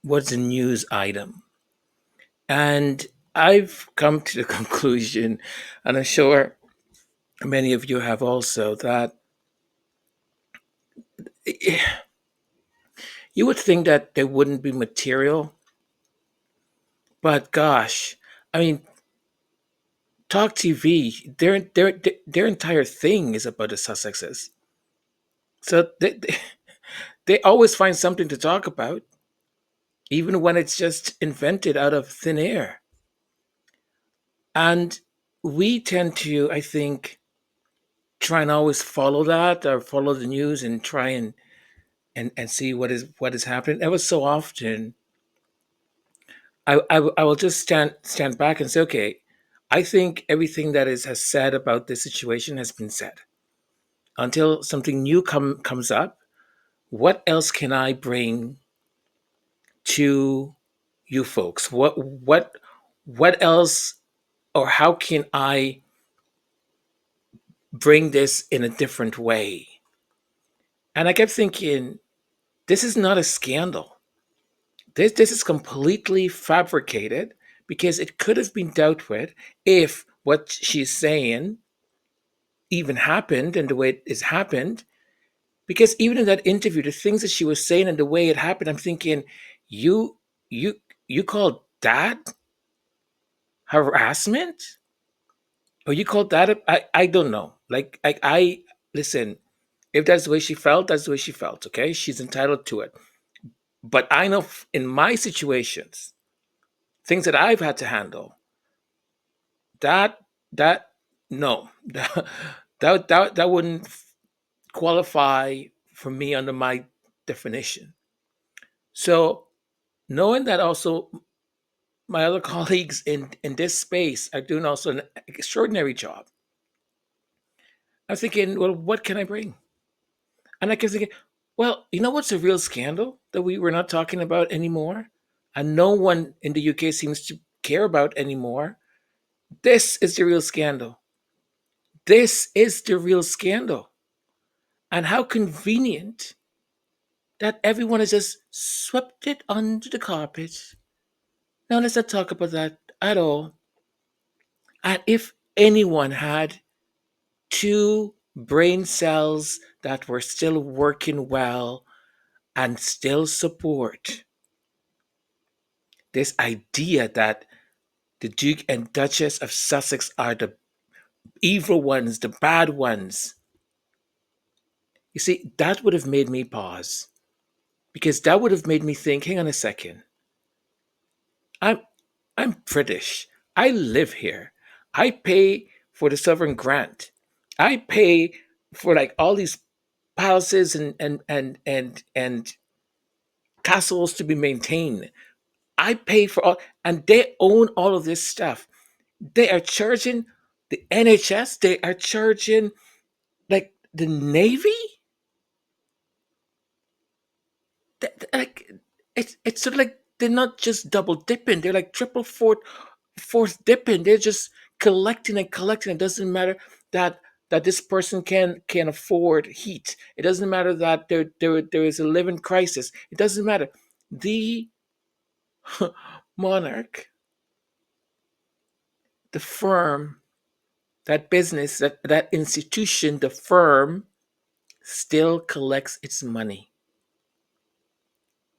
[SPEAKER 1] news item. And I've come to the conclusion, and I'm sure many of you have also, that you would think that there wouldn't be material, but gosh, I mean, Talk TV, their entire thing is about the Sussexes. So they always find something to talk about, even when it's just invented out of thin air. And we tend to, I think, try and always follow that or follow the news and try and see what is happening. Ever so often, I will just stand back and say, okay, I think everything that has said about this situation has been said. Until something new comes up, what else can I bring to you folks? What else, or how can I bring this in a different way? And I kept thinking, this is not a scandal. This is completely fabricated, because it could have been dealt with if what she's saying even happened and the way it has happened. Because even in that interview, the things that she was saying and the way it happened, I'm thinking, you called that harassment? Or you called that I don't know. Like I listen, if that's the way she felt, that's the way she felt, okay? She's entitled to it. But I know in my situations, things that I've had to handle, that no, that wouldn't qualify for me under my definition. So knowing that also my other colleagues in this space are doing also an extraordinary job, I'm thinking, well, what can I bring? And I kept thinking, well, you know what's a real scandal that we were not talking about anymore, and no one in the UK seems to care about anymore? This is the real scandal. This is the real scandal. And how convenient that everyone has just swept it under the carpet. Now let's not talk about that at all. And if anyone had two brain cells that were still working well and still support this idea that the Duke and Duchess of Sussex are the evil ones, the bad ones, you see, that would have made me pause, because that would have made me think, hang on a second. I'm British. I live here. I pay for the sovereign grant. I pay for like all these palaces and castles to be maintained. I pay for all, and they own all of this stuff. They are charging the NHS. They are charging like the Navy. it's sort of like they're not just double dipping; they're like triple, fourth dipping. They're just collecting and collecting. It doesn't matter that this person can afford heat. It doesn't matter that there is a living crisis. It doesn't matter. The monarch, the firm, that business, that institution, the firm still collects its money.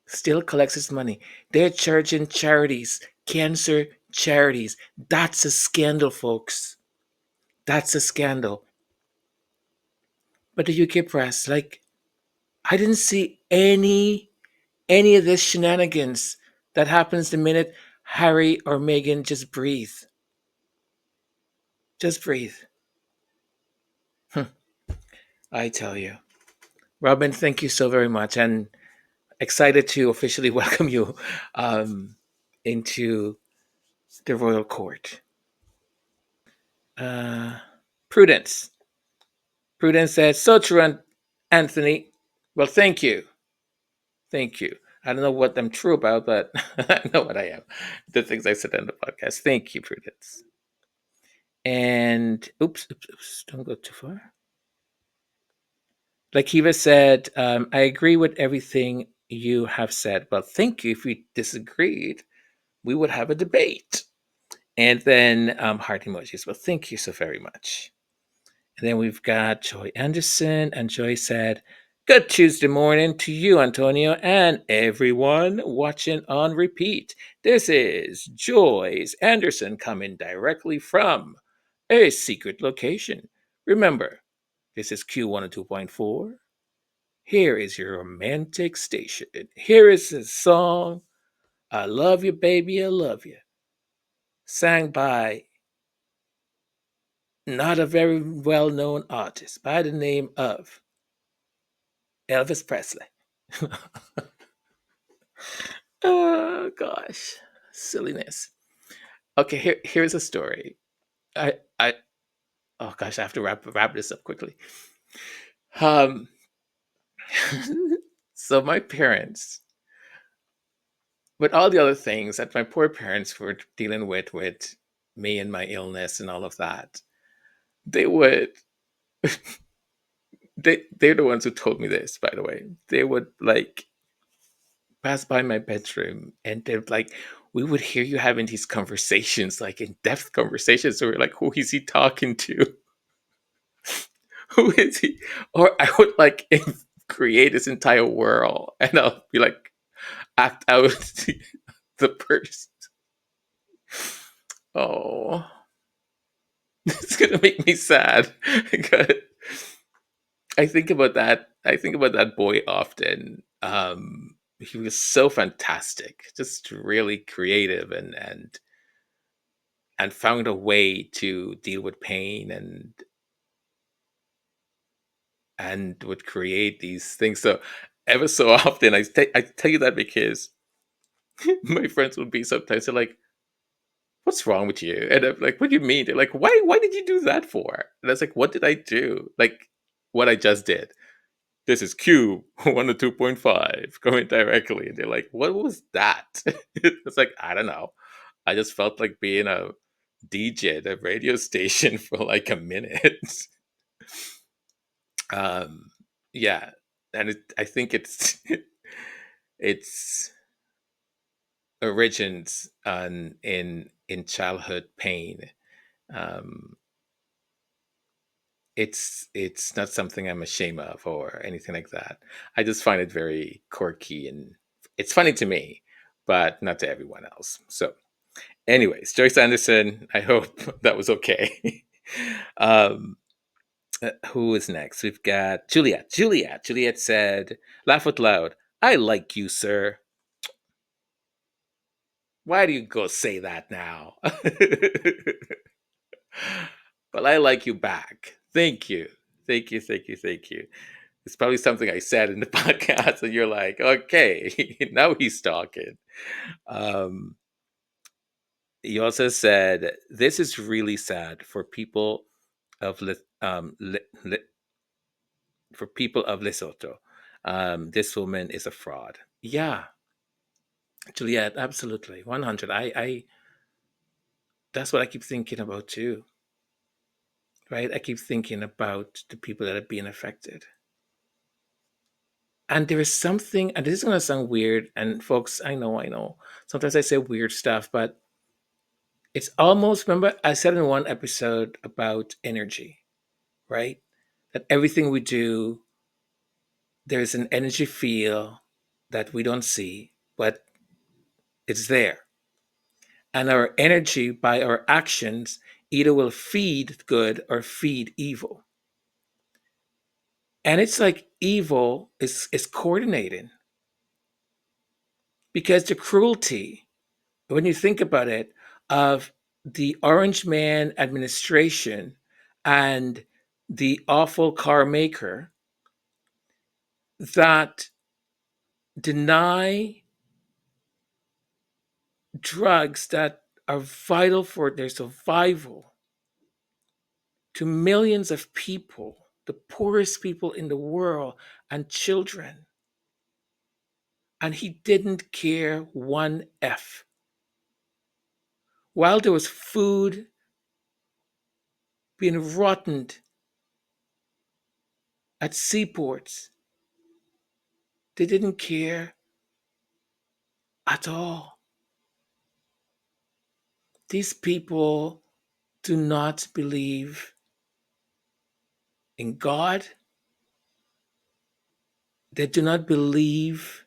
[SPEAKER 1] Still collects its money. They're charging charities, cancer charities. That's a scandal, folks. That's a scandal. But the UK press, like, I didn't see any of this shenanigans that happens the minute Harry or Meghan just breathe. Just breathe. I tell you. Robin, thank you so very much. And excited to officially welcome you into the royal court. Prudence. Prudence says, so true, Anthony. Well, thank you. Thank you. I don't know what I'm true about, but I know what I am. The things I said on the podcast. Thank you, Prudence. And oops, don't go too far. Like Kiva said, I agree with everything you have said. Well, thank you. If we disagreed, we would have a debate. And then heart emojis. Well, thank you so very much. And then we've got Joy Anderson. And Joy said, good Tuesday morning to you, Antonio, and everyone watching on repeat. This is Joyce Anderson coming directly from a secret location. Remember, this is Q102.4. Here is your romantic station. Here is the song, I Love You, Baby, I Love You, sang by not a very well-known artist by the name of Elvis Presley. Oh, gosh. Silliness. Okay, here's a story. Oh gosh, I have to wrap this up quickly. So my parents, with all the other things that my poor parents were dealing with me and my illness and all of that, they would they're the ones who told me this, by the way. They would like pass by my bedroom and they're like, we would hear you having these conversations, like in-depth conversations. So we're like, who is he talking to? Who is he? Or I would like create this entire world and I'll be like, act out the person. Oh, it's gonna make me sad. I think about that. I think about that boy often. He was so fantastic, just really creative and found a way to deal with pain and would create these things. So ever so often, I tell you that because my friends would be sometimes they're like, "What's wrong with you?" And I'm like, "What do you mean?" They're like, "Why did you do that for?" And I was like, "What did I do? Like what I just did." This is Q 102.5 going directly. And they're like, what was that? It's like, I don't know. I just felt like being a DJ at a radio station for like a minute. Yeah. And I think it's origins in childhood pain. It's not something I'm ashamed of or anything like that. I just find it very quirky and it's funny to me, but not to everyone else. So, anyways, Joyce Anderson, I hope that was okay. um, who is next? We've got Juliet. Juliet said, laugh out loud. I like you, sir. Why do you go say that now? But I like you back. Thank you. Thank you. It's probably something I said in the podcast, and you're like, okay, now he's talking. He also said, this is really sad for people of for people of Lesotho. This woman is a fraud. Yeah. Juliet, absolutely. 100. I that's what I keep thinking about too. Right? I keep thinking about the people that are being affected. And there is something, and this is going to sound weird, and folks, I know. Sometimes I say weird stuff, but it's almost, remember, I said in one episode about energy, right? That everything we do, there's an energy field that we don't see, but it's there. And our energy, by our actions, either will feed good or feed evil. And it's like evil is coordinating because the cruelty, when you think about it, of the Orange Man administration and the awful car maker that deny drugs that are vital for their survival to millions of people, the poorest people in the world, and children. And he didn't care one F. While there was food being rotten at seaports, they didn't care at all. These people do not believe in God. They do not believe.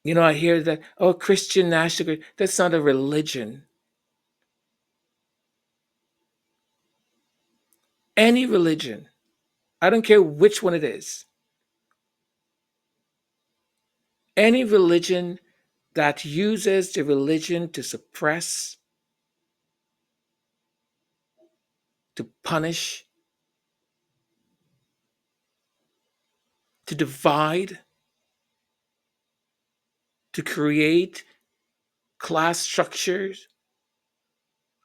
[SPEAKER 1] You know, I hear that, oh, Christian national, that's not a religion. Any religion, I don't care which one it is, any religion that uses the religion to suppress, to punish, to divide, to create class structures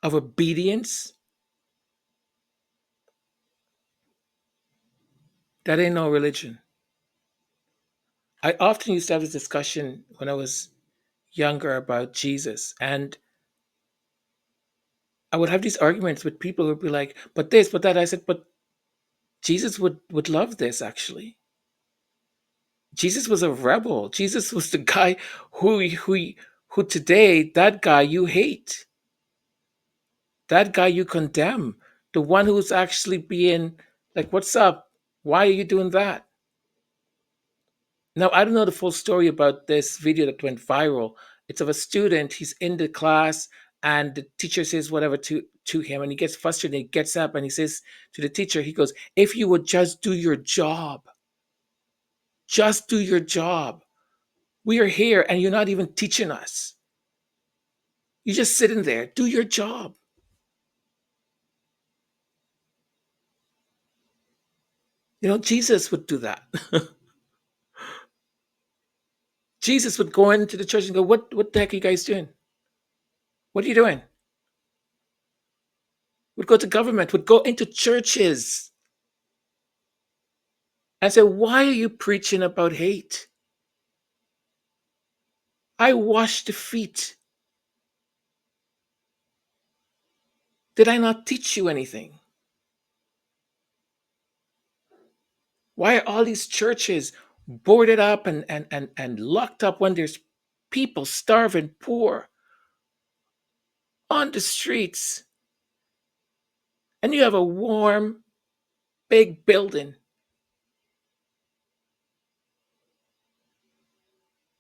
[SPEAKER 1] of obedience, that ain't no religion. I often used to have this discussion when I was younger about Jesus, and I would have these arguments with people who would be like, but this, but that. I said, but Jesus would love this actually. Jesus was a rebel. Jesus was the guy who today, that guy you hate, that guy you condemn, the one who's actually being like, what's up? Why are you doing that? Now, I don't know the full story about this video that went viral. It's of a student, he's in the class, and the teacher says whatever to him, and he gets frustrated, and he gets up and he says to the teacher, he goes, if you would just do your job, just do your job. We are here and you're not even teaching us. You're just sitting there. Do your job. You know, Jesus would do that. Jesus would go into the church and go, what the heck are you guys doing? What are you doing? Would go to government, would go into churches and say, why are you preaching about hate? I washed the feet. Did I not teach you anything? Why are all these churches boarded up and locked up when there's people starving, poor, on the streets? And you have a warm, big building,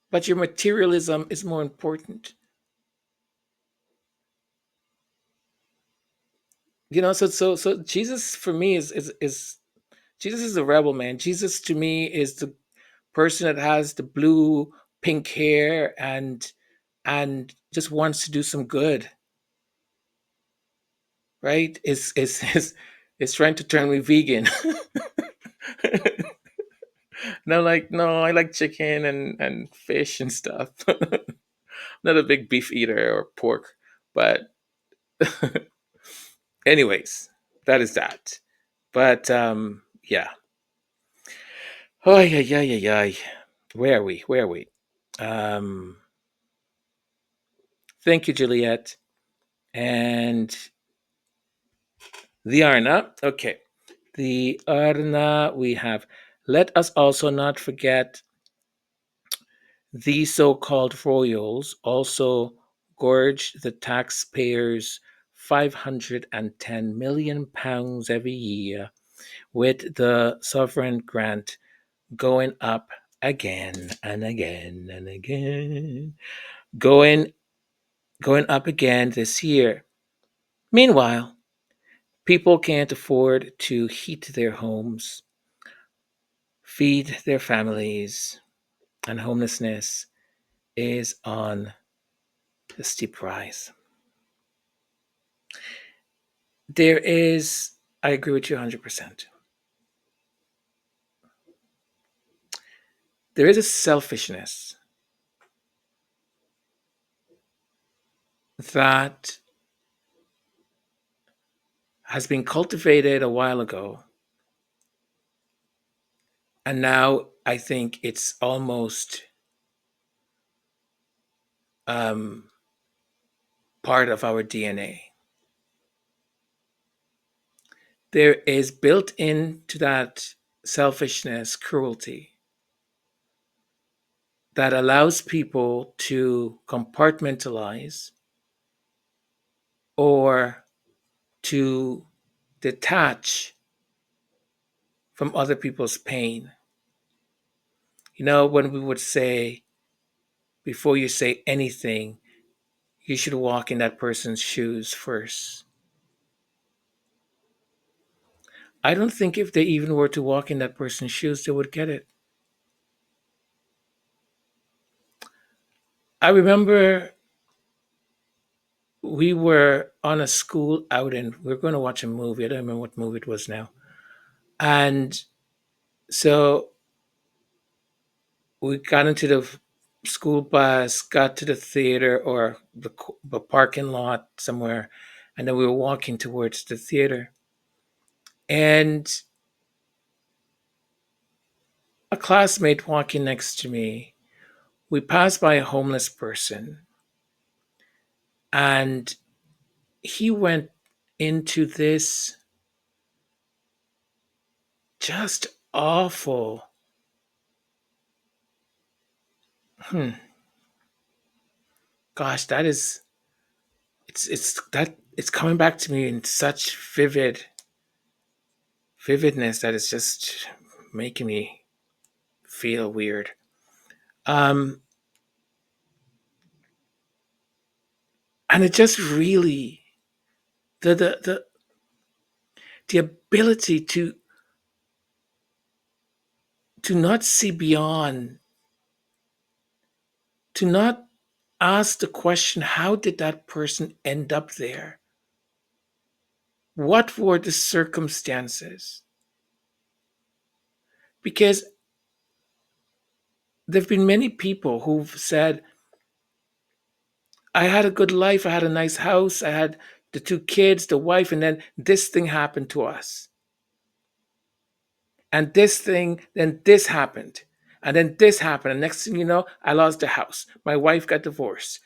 [SPEAKER 1] but your materialism is more important. You know, so Jesus for me is Jesus is a rebel, man. Jesus to me is the person that has the blue, pink hair and just wants to do some good, right? Is trying to turn me vegan. And I'm like, no, I like chicken and fish and stuff. Not a big beef eater or pork, but anyways, that is that. But yeah. Oh yeah. Where are we? Where are we? Thank you, Juliet. And the Arna. Okay. The Arna we have. Let us also not forget these so-called royals also gorge the taxpayers £510 million every year, with the sovereign grant going up again and again and again, going going up again this year. Meanwhile, people can't afford to heat their homes, feed their families, and homelessness is on the steep rise. There is, I agree with you 100%. There is a selfishness that has been cultivated a while ago. And now I think it's almost um, part of our DNA. There is built into that selfishness, cruelty that allows people to compartmentalize or to detach from other people's pain. You know, when we would say, before you say anything, you should walk in that person's shoes first. I don't think if they even were to walk in that person's shoes, they would get it. I remember we were on a school outing. We were going to watch a movie. I don't remember what movie it was now. And so we got into the school bus, got to the theater or the parking lot somewhere, and then we were walking towards the theater. And a classmate walking next to me, we passed by a homeless person, and he went into this just awful. Gosh, that is it's coming back to me in such vividness that it's just making me feel weird. Um, and it just really the ability to not see beyond, to not ask the question, how did that person end up there? What were the circumstances? Because there have been many people who've said, I had a good life, I had a nice house, I had the two kids, the wife, and then this thing happened to us. And this thing, then this happened. And then this happened. And next thing you know, I lost the house. My wife got divorced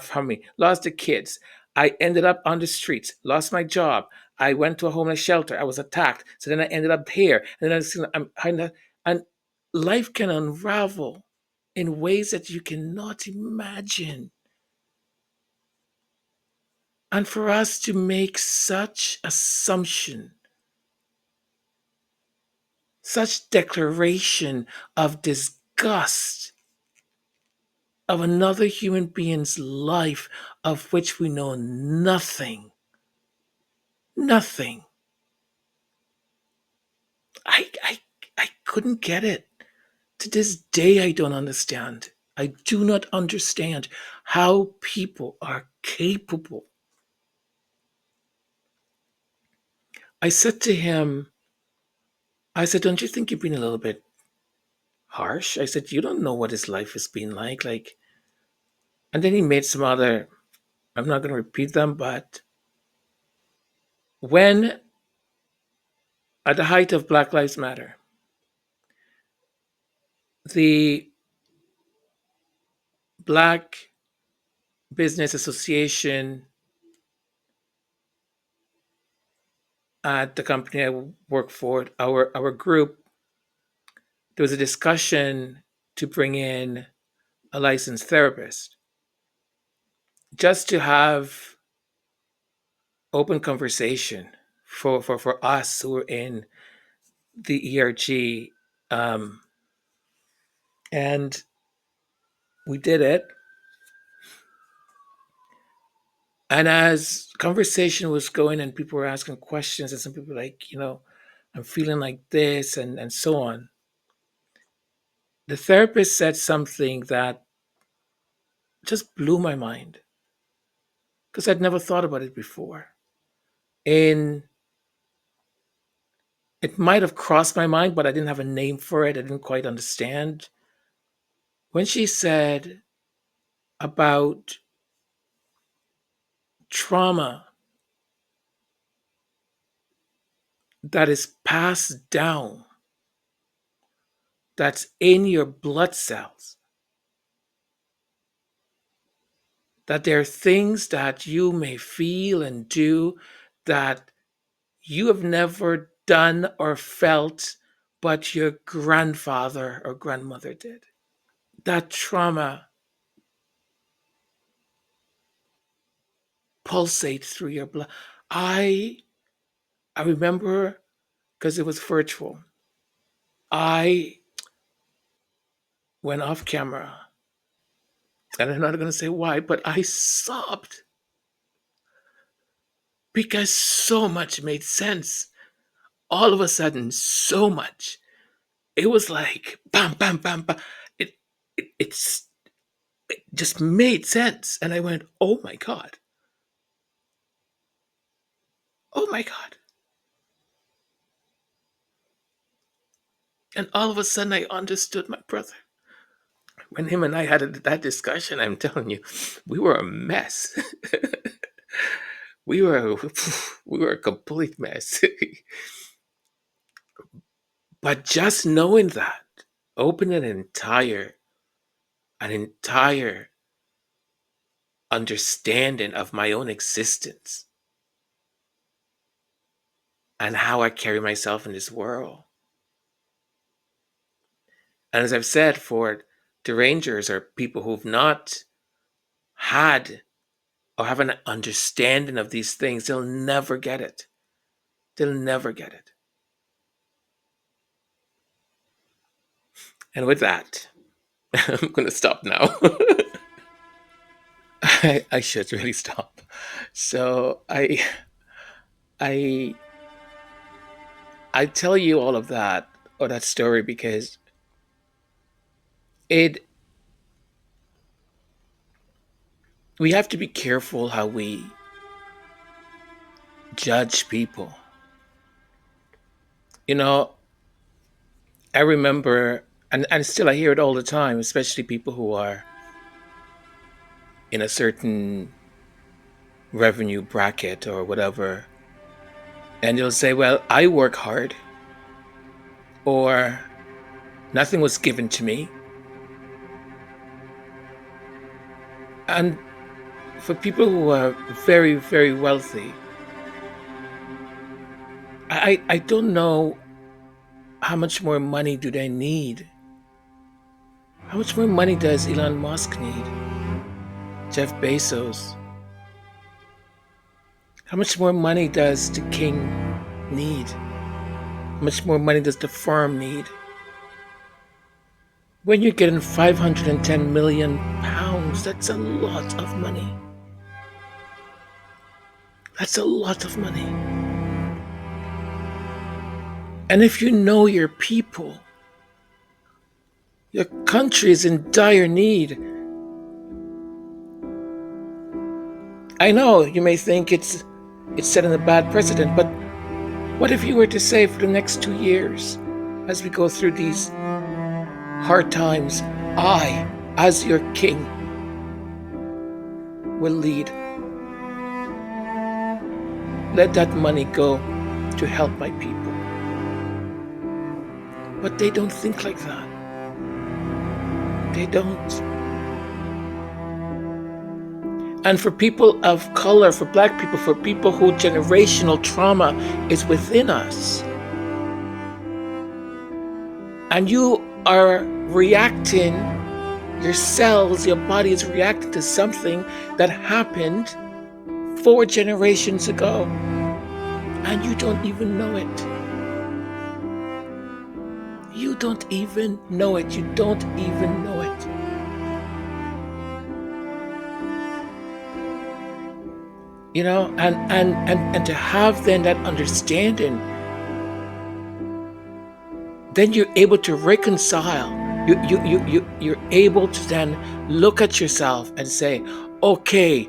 [SPEAKER 1] from me, lost the kids. I ended up on the streets, lost my job. I went to a homeless shelter. I was attacked. So then I ended up here. And then and life can unravel in ways that you cannot imagine. And for us to make such assumption, such declaration of disgust of another human being's life of which we know nothing. Nothing. I I couldn't get it. To this day I don't understand. I do not understand how people are capable. I said to him, I said, don't you think you've been a little bit harsh? I said, you don't know what his life has been like. And then he made some other, I'm not going to repeat them, but when at the height of Black Lives Matter, the black business association at the company I work for, our group, there was a discussion to bring in a licensed therapist just to have open conversation for us who are in the ERG. Um, and we did it. And as conversation was going and people were asking questions, and some people were like, I'm feeling like this and so on. The therapist said something that just blew my mind because I'd never thought about it before. And it might have crossed my mind, but I didn't have a name for it. I didn't quite understand. When she said about trauma that is passed down, that's in your blood cells, that there are things that you may feel and do that you have never done or felt, but your grandfather or grandmother did. That trauma pulsates through your blood. I remember, because it was virtual, I went off camera, and I'm not going to say why, but I sobbed because so much made sense. All of a sudden, so much. It was like bam, bam, bam, bam. It just made sense, and I went, "Oh my god! Oh my god!" And all of a sudden, I understood my brother. When him and I had that discussion, I'm telling you, we were a mess. we were a complete mess. But just knowing that opened an entire understanding of my own existence and how I carry myself in this world. And as I've said, for derangers or people who've not had or have an understanding of these things, they'll never get it. They'll never get it. And with that, I'm going to stop now. I should really stop. So I tell you all of that or that story because we have to be careful how we judge people. I remember, and still I hear it all the time, especially people who are in a certain revenue bracket or whatever, and they'll say, well, I work hard, or nothing was given to me. And for people who are very, very wealthy, I don't know how much more money do they need. How much more money does Elon Musk need? Jeff Bezos? How much more money does the king need? How much more money does the firm need? When you're getting 510 million pounds, that's a lot of money. That's a lot of money. And if you know your people, your country is in dire need. I know you may think it's setting a bad precedent, but what if you were to say for the next 2 years, as we go through these hard times, I, as your king, will lead. Let that money go to help my people. But they don't think like that. They don't. And for people of color, for Black people, for people who generational trauma is within us. And you are reacting, your cells, your body is reacting to something that happened 4 generations ago. And you don't even know it. You don't even know it. You don't even know it. You know, and to have then that understanding, then you're able to reconcile. You're able to then look at yourself and say, okay,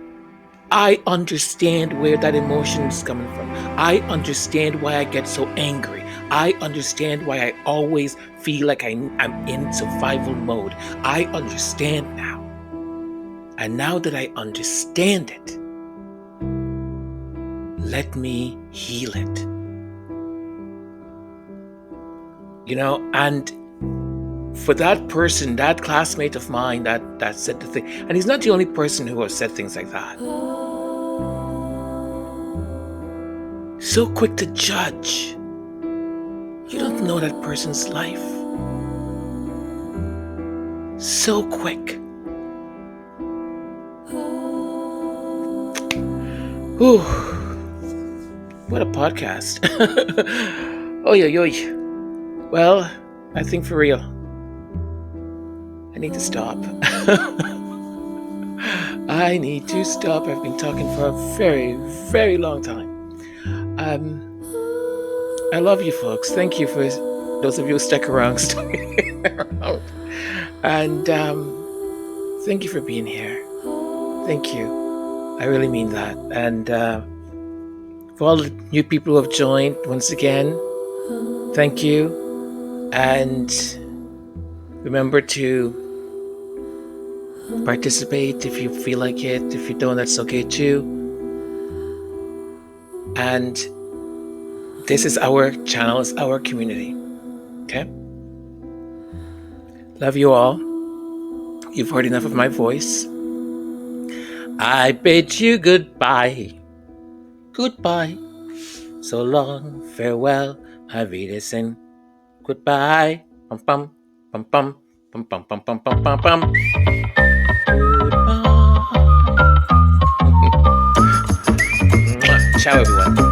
[SPEAKER 1] I understand where that emotion is coming from. I understand why I get so angry. I understand why I always feel like I'm in survival mode. I understand now. And now that I understand it, let me heal it. You know, and for that person, that classmate of mine that said the thing, and he's not the only person who has said things like that. So quick to judge. You don't know that person's life. So quick. Whew. What a podcast. Oy. Well, I think for real, I need to stop. I need to stop. I've been talking for a very, very long time. I love you folks. Thank you for those of you who stuck around. And thank you for being here. Thank you. I really mean that. And for all the new people who have joined, once again, thank you. And remember to participate if you feel like it. If you don't, that's okay too. And this is our channel, it's our community. Okay? Love you all. You've heard enough of my voice. I bid you goodbye. Goodbye. So long, farewell, Auf Wiedersehen. Goodbye. Pum pum pum pum pum pum pum pum pum pum pum. Goodbye. Ciao everyone.